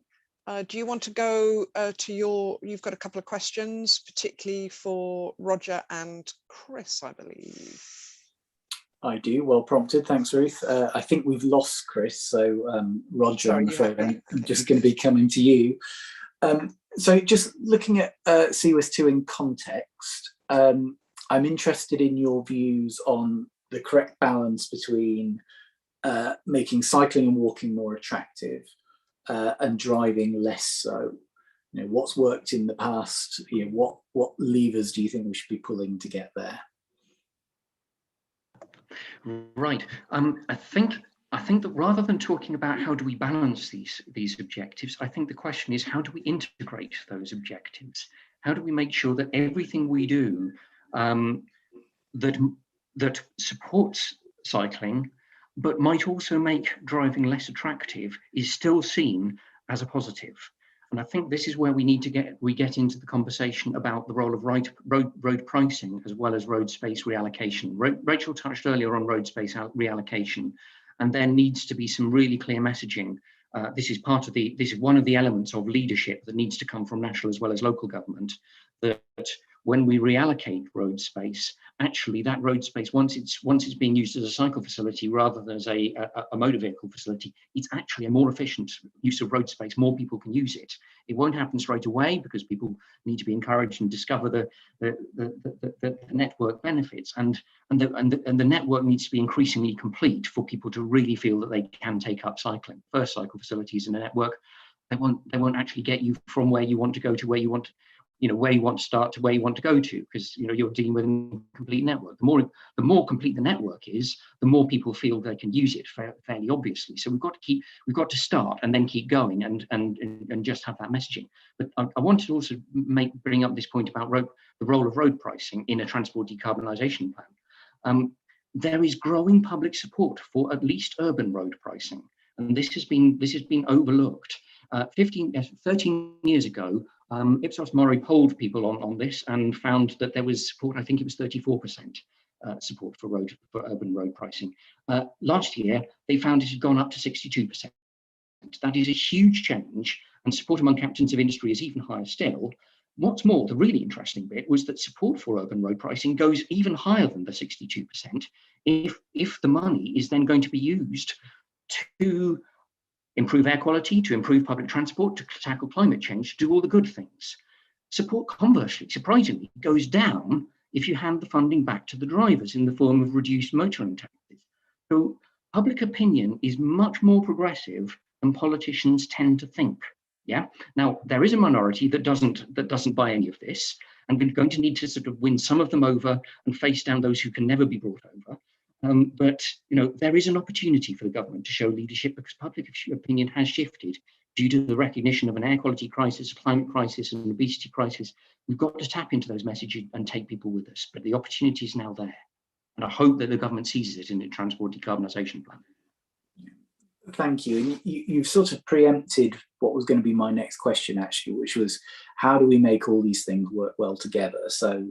do you want to go to you've got a couple of questions, particularly for Roger and Chris, I believe. I do, well prompted, thanks Ruth. I think we've lost Chris, so Roger, I'm afraid I'm just going to be coming to you. So just looking at CWIS2 in context, I'm interested in your views on the correct balance between making cycling and walking more attractive and driving less so. What's worked in the past? What levers do you think we should be pulling to get there? Right. I think that rather than talking about how do we balance these objectives, I think the question is, how do we integrate those objectives? How do we make sure that everything we do that supports cycling, but might also make driving less attractive, is still seen as a positive? And I think this is where we need to get into the conversation about the role of road pricing as well as road space reallocation. Rachel touched earlier on road space reallocation, and there needs to be some really clear messaging. This is one of the elements of leadership that needs to come from national as well as local government, that when we reallocate road space, actually that road space, once it's being used as a cycle facility rather than as a motor vehicle facility, it's actually a more efficient use of road space. More people can use it. It won't happen straight away because people need to be encouraged and discover the network benefits, and the network needs to be increasingly complete for people to really feel that they can take up cycling. First cycle facilities in a network, they won't actually get you from where you want to go to where you want to start to where you want to go to, because you're dealing with a complete network. The more complete the network is, the more people feel they can use it fairly obviously. So we've got to start and then keep going and just have that messaging. But I wanted to also bring up this point about the role of road pricing in a transport decarbonisation plan. There is growing public support for at least urban road pricing, and this has been overlooked. 13 years ago, Ipsos Mori polled people on this and found that there was support. I think it was 34% support for urban road pricing. Last year, they found it had gone up to 62%. That is a huge change, and support among captains of industry is even higher still. What's more, the really interesting bit was that support for urban road pricing goes even higher than the 62% if the money is then going to be used to improve air quality, to improve public transport, to tackle climate change, to do all the good things. Support, conversely, surprisingly, goes down if you hand the funding back to the drivers in the form of reduced motoring taxes. So public opinion is much more progressive than politicians tend to think. Yeah. Now, there is a minority that doesn't buy any of this, and we're going to need to sort of win some of them over and face down those who can never be brought over. But there is an opportunity for the government to show leadership, because public opinion has shifted due to the recognition of an air quality crisis, climate crisis, and obesity crisis. We've got to tap into those messages and take people with us. But the opportunity is now there, and I hope that the government seizes it in the transport decarbonisation plan. Thank you. And you've sort of preempted what was going to be my next question, actually, which was, how do we make all these things work well together? So,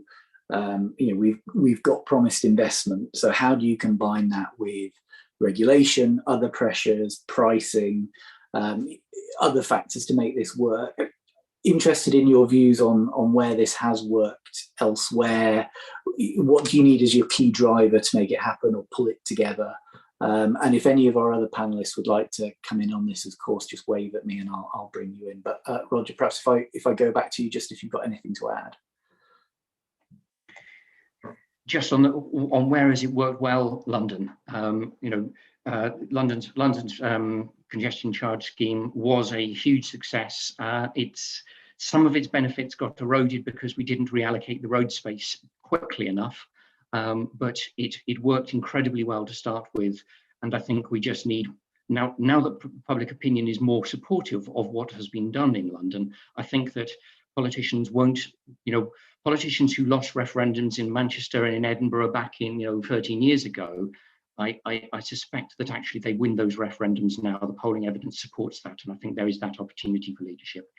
we've got promised investment. So how do you combine that with regulation, other pressures, pricing, other factors to make this work? Interested in your views on where this has worked elsewhere. What do you need as your key driver to make it happen or pull it together? And if any of our other panelists would like to come in on this, of course, just wave at me and I'll bring you in. But Roger, perhaps if I go back to you, just if you've got anything to add. Just on where has it worked well, London. London's congestion charge scheme was a huge success. Some of its benefits got eroded because we didn't reallocate the road space quickly enough, but it worked incredibly well to start with. And I think we just need, now that public opinion is more supportive of what has been done in London, I think that politicians won't, politicians who lost referendums in Manchester and in Edinburgh back in 13 years ago, I suspect that actually they win those referendums now. The polling evidence supports that, and I think there is that opportunity for leadership.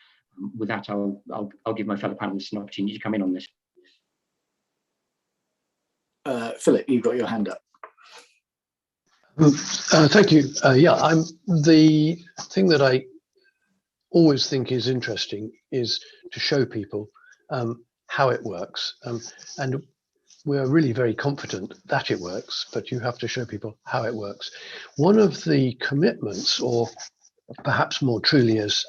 With that, I'll give my fellow panelists an opportunity to come in on this. Philip, you've got your hand up. Thank you. The thing that I always think is interesting is to show people how it works, and we're really very confident that it works, but you have to show people how it works. One of the commitments, or perhaps more truly, as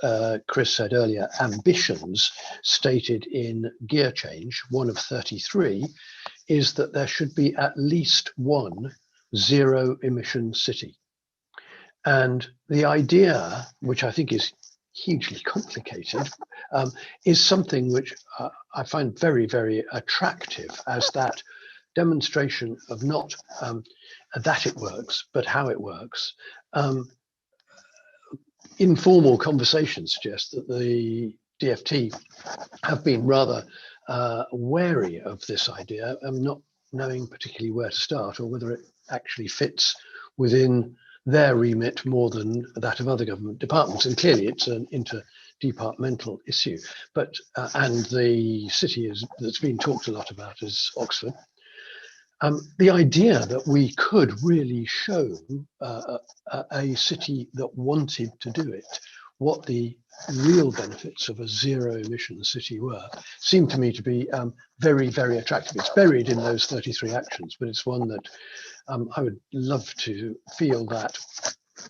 Chris said earlier, ambitions stated in Gear Change, one of 33, is that there should be at least one zero emission city. And the idea, which I think is hugely complicated, is something which I find very, very attractive as that demonstration of not that it works, but how it works. Informal conversations suggest that the DfT have been rather wary of this idea, not knowing particularly where to start or whether it actually fits within their remit more than that of other government departments. And clearly it's an interdepartmental issue. But and the city that's been talked a lot about is Oxford. The idea that we could really show a city that wanted to do it, what the real benefits of a zero emission city were, seemed to me to be very, very attractive. It's buried in those 33 actions, but it's one that I would love to feel that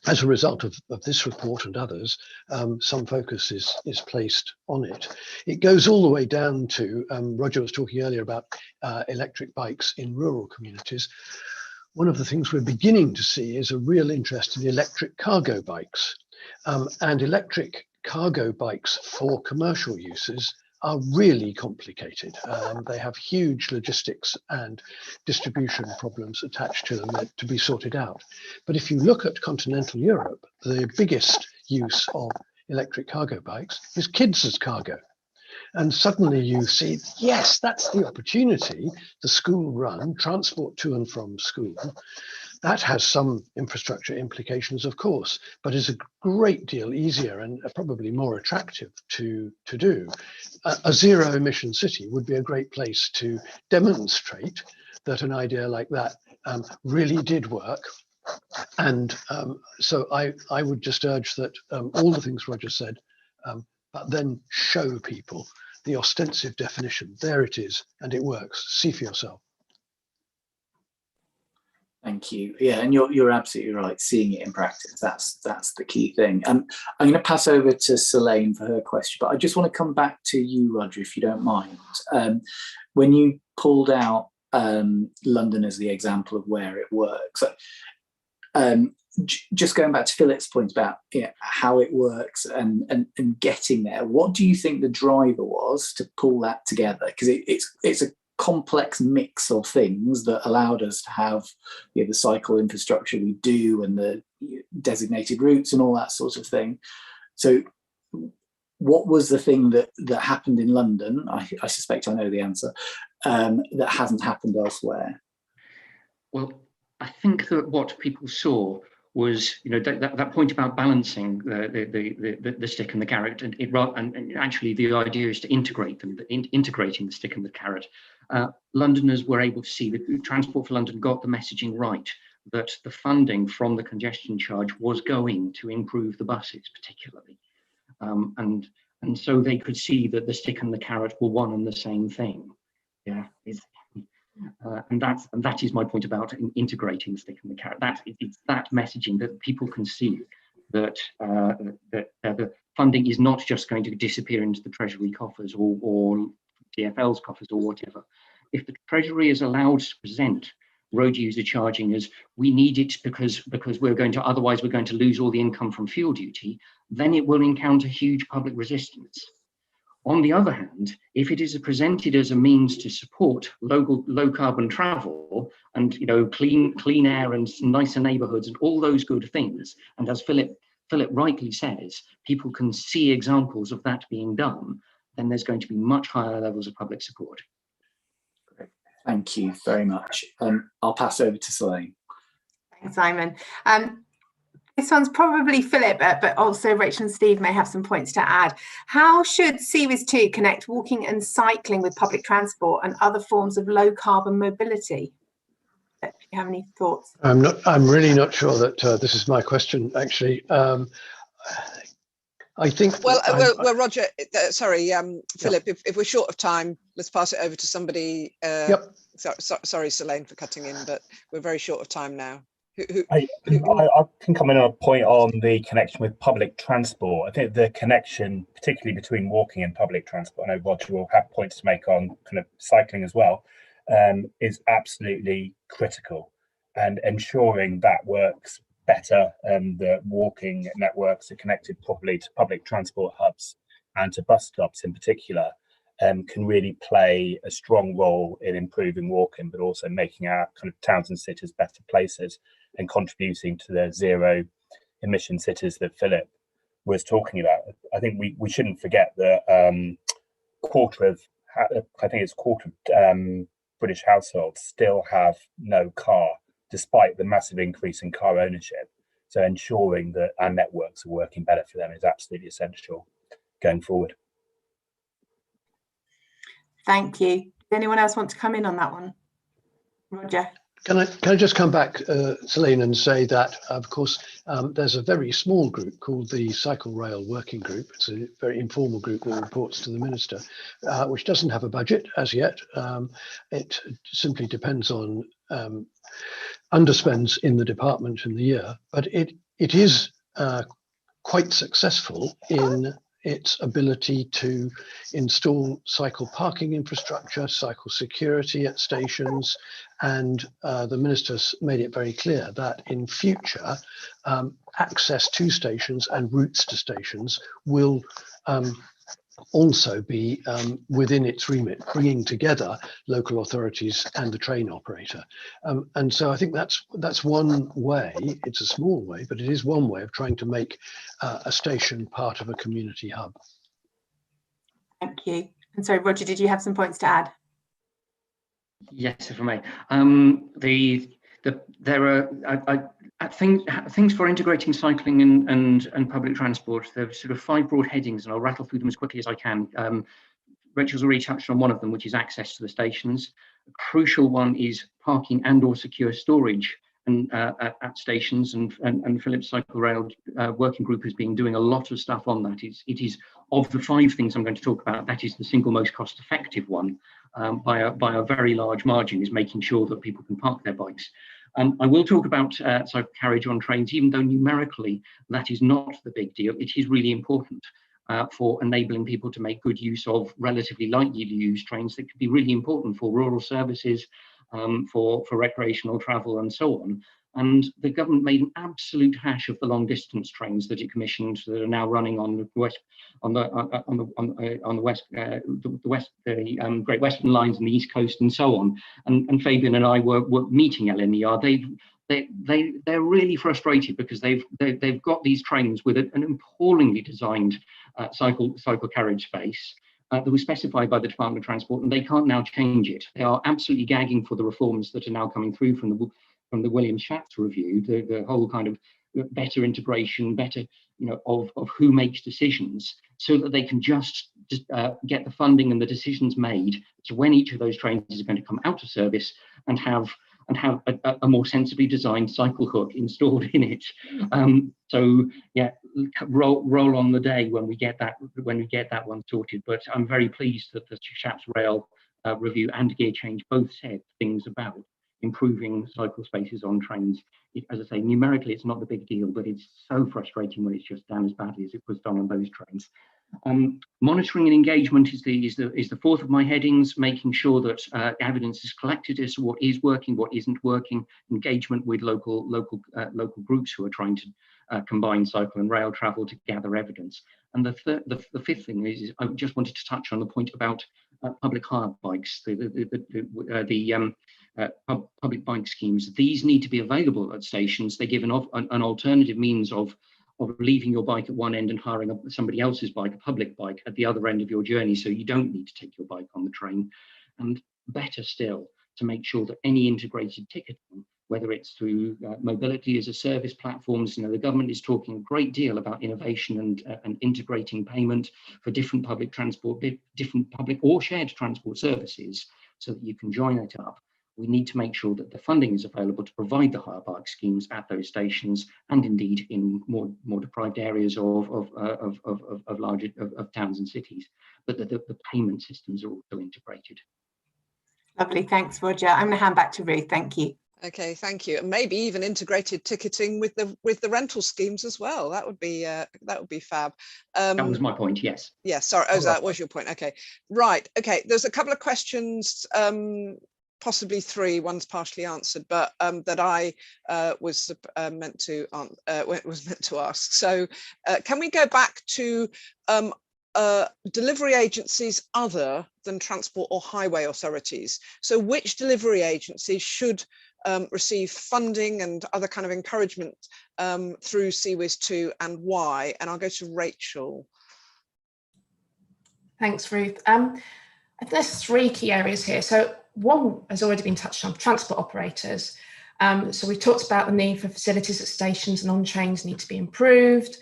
as a result of this report and others, some focus is placed on it. It goes all the way down to, Roger was talking earlier about electric bikes in rural communities. One of the things we're beginning to see is a real interest in electric cargo bikes. And electric cargo bikes for commercial uses are really complicated. They have huge logistics and distribution problems attached to them to be sorted out. But if you look at continental Europe, the biggest use of electric cargo bikes is kids as cargo. And suddenly you see, yes, that's the opportunity, the school run, transport to and from school. That has some infrastructure implications, of course, but is a great deal easier and probably more attractive to do. A zero emission city would be a great place to demonstrate that an idea like that really did work. And so I would just urge that all the things Roger said, but then show people the ostensive definition. There it is, and it works. See for yourself. Thank you. Yeah, and you're absolutely right. Seeing it in practice, that's the key thing. I'm going to pass over to Selene for her question, but I just want to come back to you, Roger, if you don't mind. When you pulled out London as the example of where it works, just going back to Philip's point about how it works and getting there, what do you think the driver was to pull that together? Because it's a complex mix of things that allowed us to have the cycle infrastructure we do and the designated routes and all that sort of thing. So what was the thing that happened in London? I suspect I know the answer, that hasn't happened elsewhere. Well, I think that what people saw was, that point about balancing the stick and the carrot, and actually the idea is to integrate them, integrating the stick and the carrot. Londoners were able to see that Transport for London got the messaging right, that the funding from the congestion charge was going to improve the buses particularly. And so they could see that the stick and the carrot were one and the same thing. Yeah, and that is my point about integrating the stick and the carrot. It's that messaging that people can see that the funding is not just going to disappear into the Treasury coffers or TfL's coffers or whatever. If the Treasury is allowed to present road user charging as we need it because otherwise we're going to lose all the income from fuel duty, then it will encounter huge public resistance. On the other hand, if it is presented as a means to support low carbon travel and clean air and nicer neighbourhoods and all those good things, and as Philip rightly says, people can see examples of that being done, then there's going to be much higher levels of public support. Great. Thank you very much. I'll pass over to Selene. Thanks, Simon. This one's probably Philip, but also Rachel and Steve may have some points to add. How should CWIS2 connect walking and cycling with public transport and other forms of low carbon mobility? Do you have any thoughts? I'm really not sure that this is my question, actually. I think. Well, Roger, sorry, Philip, if we're short of time, let's pass it over to somebody. Yep. Sorry, Selene, for cutting in, but we're very short of time now. I can come in on a point on the connection with public transport. I think the connection, particularly between walking and public transport, I know Roger will have points to make on kind of cycling as well, is absolutely critical, and ensuring that works better, and the walking networks are connected properly to public transport hubs and to bus stops in particular, can really play a strong role in improving walking, but also making our kind of towns and cities better places and contributing to the zero emission cities that Philip was talking about. I think we shouldn't forget that quarter of British households still have no car, despite the massive increase in car ownership. So ensuring that our networks are working better for them is absolutely essential going forward. Thank you. Does anyone else want to come in on that one? Roger. Can I just come back, Selene, and say that, of course, there's a very small group called the Cycle Rail Working Group. It's a very informal group that reports to the Minister, which doesn't have a budget as yet. It simply depends on underspends in the department in the year, but it is quite successful in its ability to install cycle parking infrastructure, cycle security at stations, and the Minister's made it very clear that in future access to stations and routes to stations will also be within its remit, bringing together local authorities and the train operator. And so I think that's one way. It's a small way, but it is one way of trying to make a station part of a community hub. Thank you. And so, Roger, did you have some points to add? Yes, if I may. There are things for integrating cycling and public transport. There are sort of 5 broad headings, and I'll rattle through them as quickly as I can. Rachel's already touched on one of them, which is access to the stations. A crucial one is parking and/or secure storage at stations, and Philip's Cycle Rail Working Group has been doing a lot of stuff on that. It is of the 5 things I'm going to talk about, that is the single most cost-effective one by a very large margin, is making sure that people can park their bikes. I will talk about cycle carriage on trains, even though numerically that is not the big deal. It is really important for enabling people to make good use of relatively lightly used trains that could be really important for rural services, for recreational travel and so on. And the government made an absolute hash of the long distance trains that it commissioned that are now running on the west, the Great Western Lines and the East Coast and so on. And Fabian and I were meeting LNER. They're really frustrated because they've got these trains with an appallingly designed cycle carriage space that was specified by the Department of Transport, and they can't now change it. They are absolutely gagging for the reforms that are now coming through from the Williams-Schatz review, the whole kind of better integration, better, of who makes decisions, so that they can just get the funding and the decisions made to when each of those trains is going to come out of service and have a more sensibly designed cycle hook installed in it. So yeah, roll on the day when we get that one sorted. But I'm very pleased that the Schatz Rail review and Gear Change both said things about improving cycle spaces on trains. As I say, numerically it's not the big deal, but it's so frustrating when it's just done as badly as it was done on those trains. Monitoring and engagement is the fourth of my headings, making sure that evidence is collected as to what is working, what isn't working, engagement with local groups who are trying to combine cycle and rail travel to gather evidence. And the fifth thing is I just wanted to touch on the point about public hire bikes, public bike schemes. These need to be available at stations. They give an alternative means of leaving your bike at one end and hiring somebody else's bike, a public bike, at the other end of your journey, so you don't need to take your bike on the train. And better still, to make sure that any integrated ticketing, whether it's through mobility as a service platforms, the government is talking a great deal about innovation and integrating payment for different public transport, different public or shared transport services, so that you can join it up. We need to make sure that the funding is available to provide the hire bike schemes at those stations, and indeed in more deprived areas of larger towns and cities, but that the payment systems are also integrated. Lovely, thanks, Roger. I'm going to hand back to Ruth. Thank you. Okay, thank you. And maybe even integrated ticketing with the rental schemes as well. That would be fab. That was my point. Yes. Yeah. Sorry. Oh, that was your point. Okay. Right. Okay. There's a couple of questions. Possibly three. One's partially answered, but that I was meant to ask. So, can we go back to delivery agencies other than transport or highway authorities? So, which delivery agencies should receive funding and other kind of encouragement through CWIS2, and why? And I'll go to Rachel. Thanks, Ruth. There's three key areas here. So one has already been touched on, transport operators. So we talked about the need for facilities at stations and on trains need to be improved.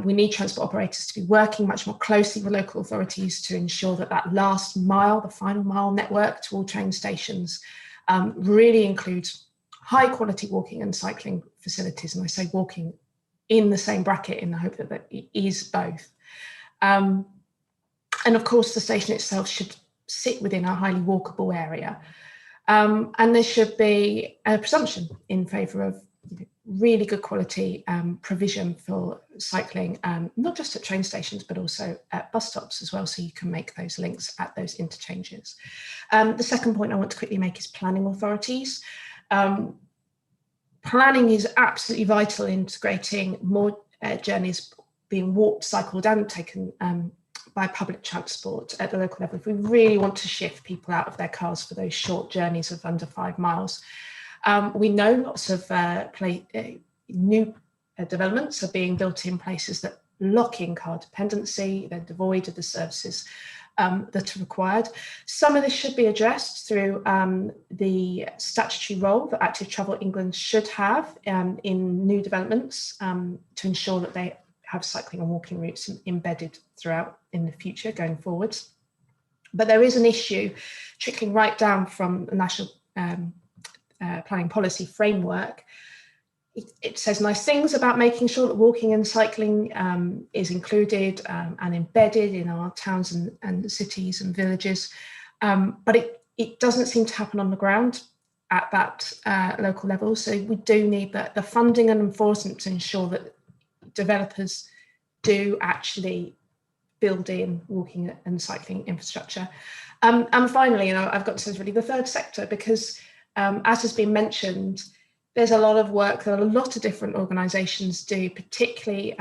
We need transport operators to be working much more closely with local authorities to ensure that that last mile, the final mile network to all train stations really includes high quality walking and cycling facilities. And I say walking in the same bracket in the hope that it is both. And of course, the station itself should sit within a highly walkable area. And there should be a presumption in favour of really good quality provision for cycling, not just at train stations, but also at bus stops as well, so you can make those links at those interchanges. The second point I want to quickly make is planning authorities. Planning is absolutely vital in integrating more journeys being walked, cycled and taken by public transport at the local level. If we really want to shift people out of their cars for those short journeys of under 5 miles. We know lots of new developments are being built in places that lock in car dependency. They're devoid of the services that are required. Some of this should be addressed through the statutory role that Active Travel England should have in new developments to ensure that they have cycling and walking routes embedded throughout in the future going forwards. But there is an issue trickling right down from the National Planning Policy Framework. It says nice things about making sure that walking and cycling is included and embedded in our towns and cities and villages, but it doesn't seem to happen on the ground at that local level. So we do need the funding and enforcement to ensure that developers do actually build in walking and cycling infrastructure. And finally, I've got to say really the third sector, because as has been mentioned, there's a lot of work that a lot of different organisations do, particularly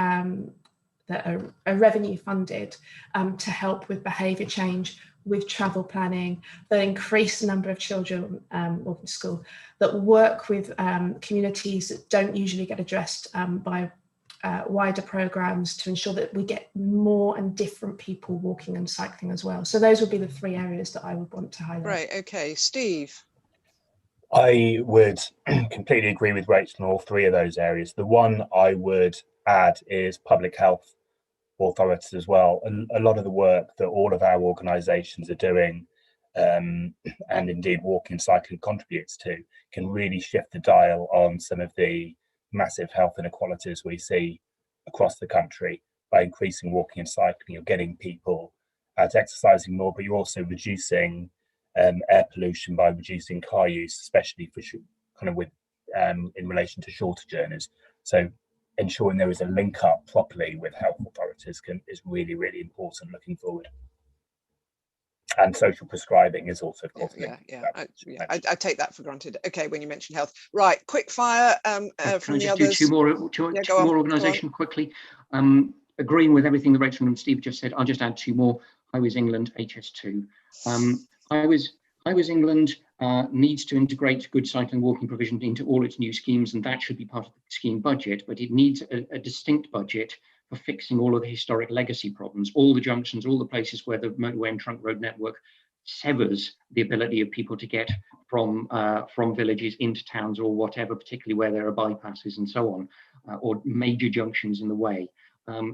that are revenue funded, to help with behaviour change, with travel planning, that increase the number of children walking to school, that work with communities that don't usually get addressed by wider programmes, to ensure that we get more and different people walking and cycling as well. So those would be the 3 areas that I would want to highlight. Right, okay, Steve. I would completely agree with Rachel in all 3 of those areas. The one I would add is public health authorities as well. A lot of the work that all of our organisations are doing, and indeed walking and cycling contributes to, can really shift the dial on some of the massive health inequalities we see across the country. By increasing walking and cycling, you're getting people out exercising more, but you're also reducing air pollution by reducing car use, especially for kind of with in relation to shorter journeys. So ensuring there is a link up properly with health authorities is really, really important looking forward. And social prescribing is also, of course, I take that for granted. Okay, when you mention health, right? Quick fire from the others. Two more organisations quickly. Agreeing with everything that Rachel and Steve just said, I'll just add 2 more. CWIS England, HS2. CWIS England needs to integrate good cycling walking provision into all its new schemes, and that should be part of the scheme budget, but it needs a distinct budget for fixing all of the historic legacy problems, all the junctions, all the places where the motorway and trunk road network severs the ability of people to get from villages into towns or whatever, particularly where there are bypasses and so on, or major junctions in the way.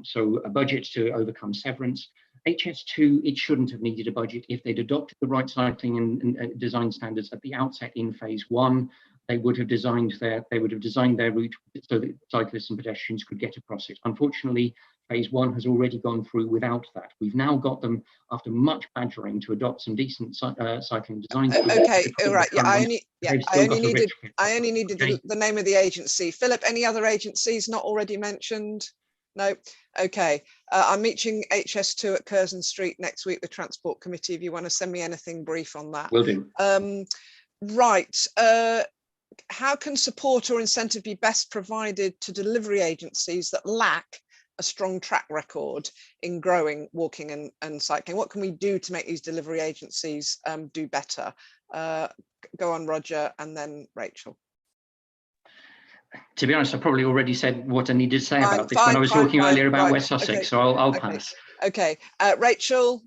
So a budget to overcome severance. HS2, it shouldn't have needed a budget if they'd adopted the right cycling and design standards at the outset in phase 1. They would have designed their route so that cyclists and pedestrians could get across it. Unfortunately, phase 1 has already gone through without that. We've now got them, after much badgering, to adopt some decent cycling design. Okay, all right. Yeah, I only needed the name of the agency. Philip, any other agencies not already mentioned? No. Okay. I'm meeting HS2 at Curzon Street next week, the Transport Committee. If you want to send me anything brief on that. Will do. Right. How can support or incentive be best provided to delivery agencies that lack a strong track record in growing walking and cycling? What can we do to make these delivery agencies do better? Go on, Roger, and then Rachel. To be honest, I probably already said what I needed to say about this when I was talking earlier about West Sussex, okay. So I'll pass. Okay, Rachel,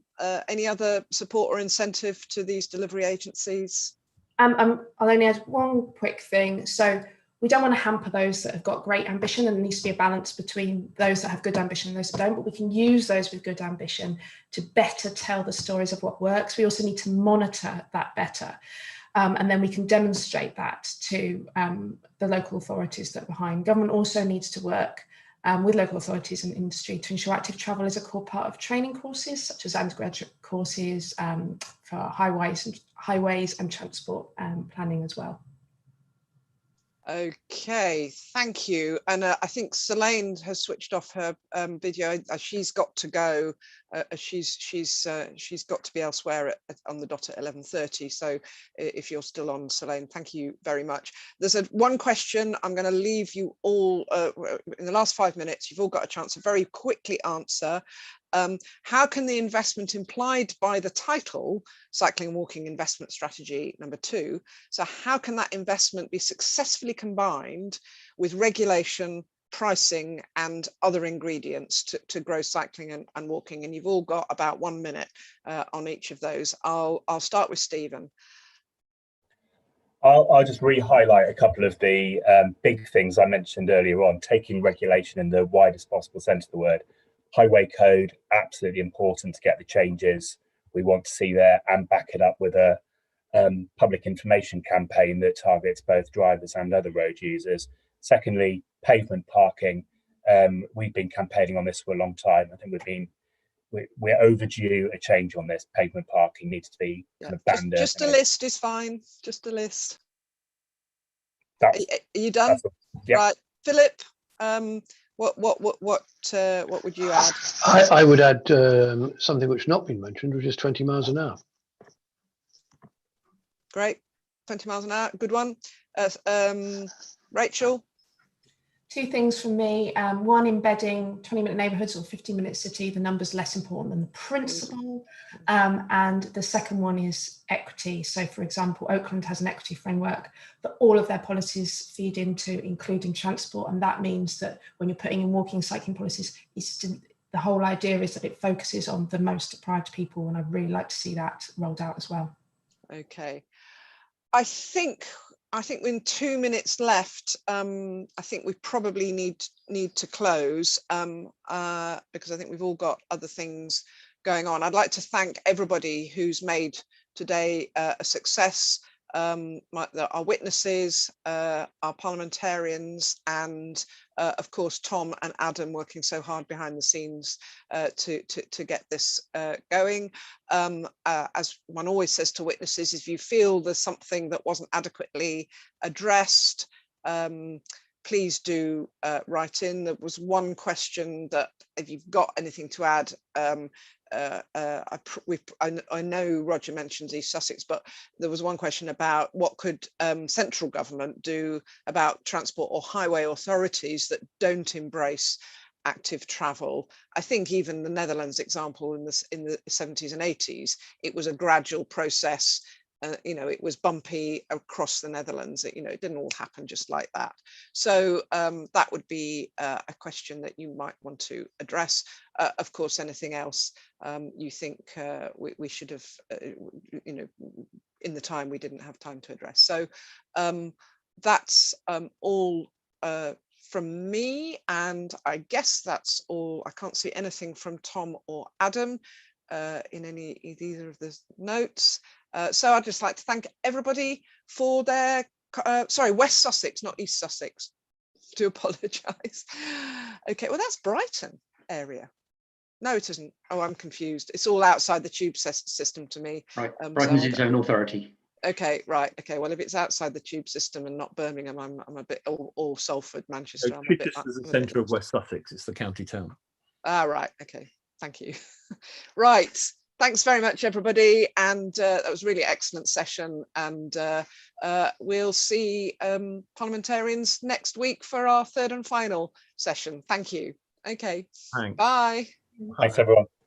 any other support or incentive to these delivery agencies? I'll only add one quick thing. So we don't want to hamper those that have got great ambition, and there needs to be a balance between those that have good ambition and those that don't, but we can use those with good ambition to better tell the stories of what works. We also need to monitor that better. And then we can demonstrate that to the local authorities that are behind. Government also needs to work with local authorities and industry to ensure active travel is a core part of training courses, such as undergraduate courses for highways and transport planning as well. Okay, thank you. And I think Selene has switched off her video. She's got to go. She's got to be elsewhere on the dot at 11:30. So if you're still on, Selene, thank you very much. There's one question I'm going to leave you all in the last 5 minutes. You've all got a chance to very quickly answer. How can the investment implied by the title, Cycling and Walking Investment Strategy number 2, so how can that investment be successfully combined with regulation, pricing and other ingredients to grow cycling and walking? And you've all got about 1 minute on each of those. I'll start with Stephen. I'll just re-highlight a couple of the big things I mentioned earlier on, taking regulation in the widest possible sense of the word. Highway code, absolutely important to get the changes we want to see there, and back it up with a public information campaign that targets both drivers and other road users. Secondly, pavement parking. We've been campaigning on this for a long time. I think we're overdue a change on this. Pavement parking needs to be kind of banned. Just a list is fine. Just a list. Are you done? Yeah. Right, Philip. What would you add? I would add something which has not been mentioned, which is 20 miles an hour. Great, 20 miles an hour, good one. Rachel? 2 things from me. One, embedding 20-minute neighbourhoods or 15-minute city. The number's less important than the principle. And the second one is equity. So, for example, Oakland has an equity framework that all of their policies feed into, including transport. And that means that when you're putting in walking, cycling policies, the whole idea is that it focuses on the most deprived people. And I'd really like to see that rolled out as well. Okay. I think in 2 minutes left, I think we probably need to close because I think we've all got other things going on. I'd like to thank everybody who's made today a success, our witnesses, our parliamentarians, and of course Tom and Adam working so hard behind the scenes to get this going. As one always says to witnesses, if you feel there's something that wasn't adequately addressed, please do write in. There was one question that, if you've got anything to add, I know Roger mentions East Sussex, but there was one question about what could central government do about transport or highway authorities that don't embrace active travel. I think even the Netherlands example in the 70s and 80s, it was a gradual process. It was bumpy across the Netherlands. It didn't all happen just like that. So that would be a question that you might want to address. Of course, anything else you think we should have, in the time we didn't have time to address. So that's all from me, and I guess that's all. I can't see anything from Tom or Adam in either of the notes. So I'd just like to thank everybody for their, sorry, West Sussex, not East Sussex, to apologise. Okay, well, that's Brighton area. No, it isn't. Oh, I'm confused. It's all outside the tube system to me. Right, Brighton's its own authority. Okay, right. Okay, well, if it's outside the tube system and not Birmingham, I'm a bit, or Salford, Manchester. So Chichester's the centre of West Sussex. It's the county town. Ah, right. Okay, thank you. Right. Thanks very much, everybody. And that was a really excellent session. And we'll see parliamentarians next week for our third and final session. Thank you. Okay. Thanks. Bye. Thanks, everyone.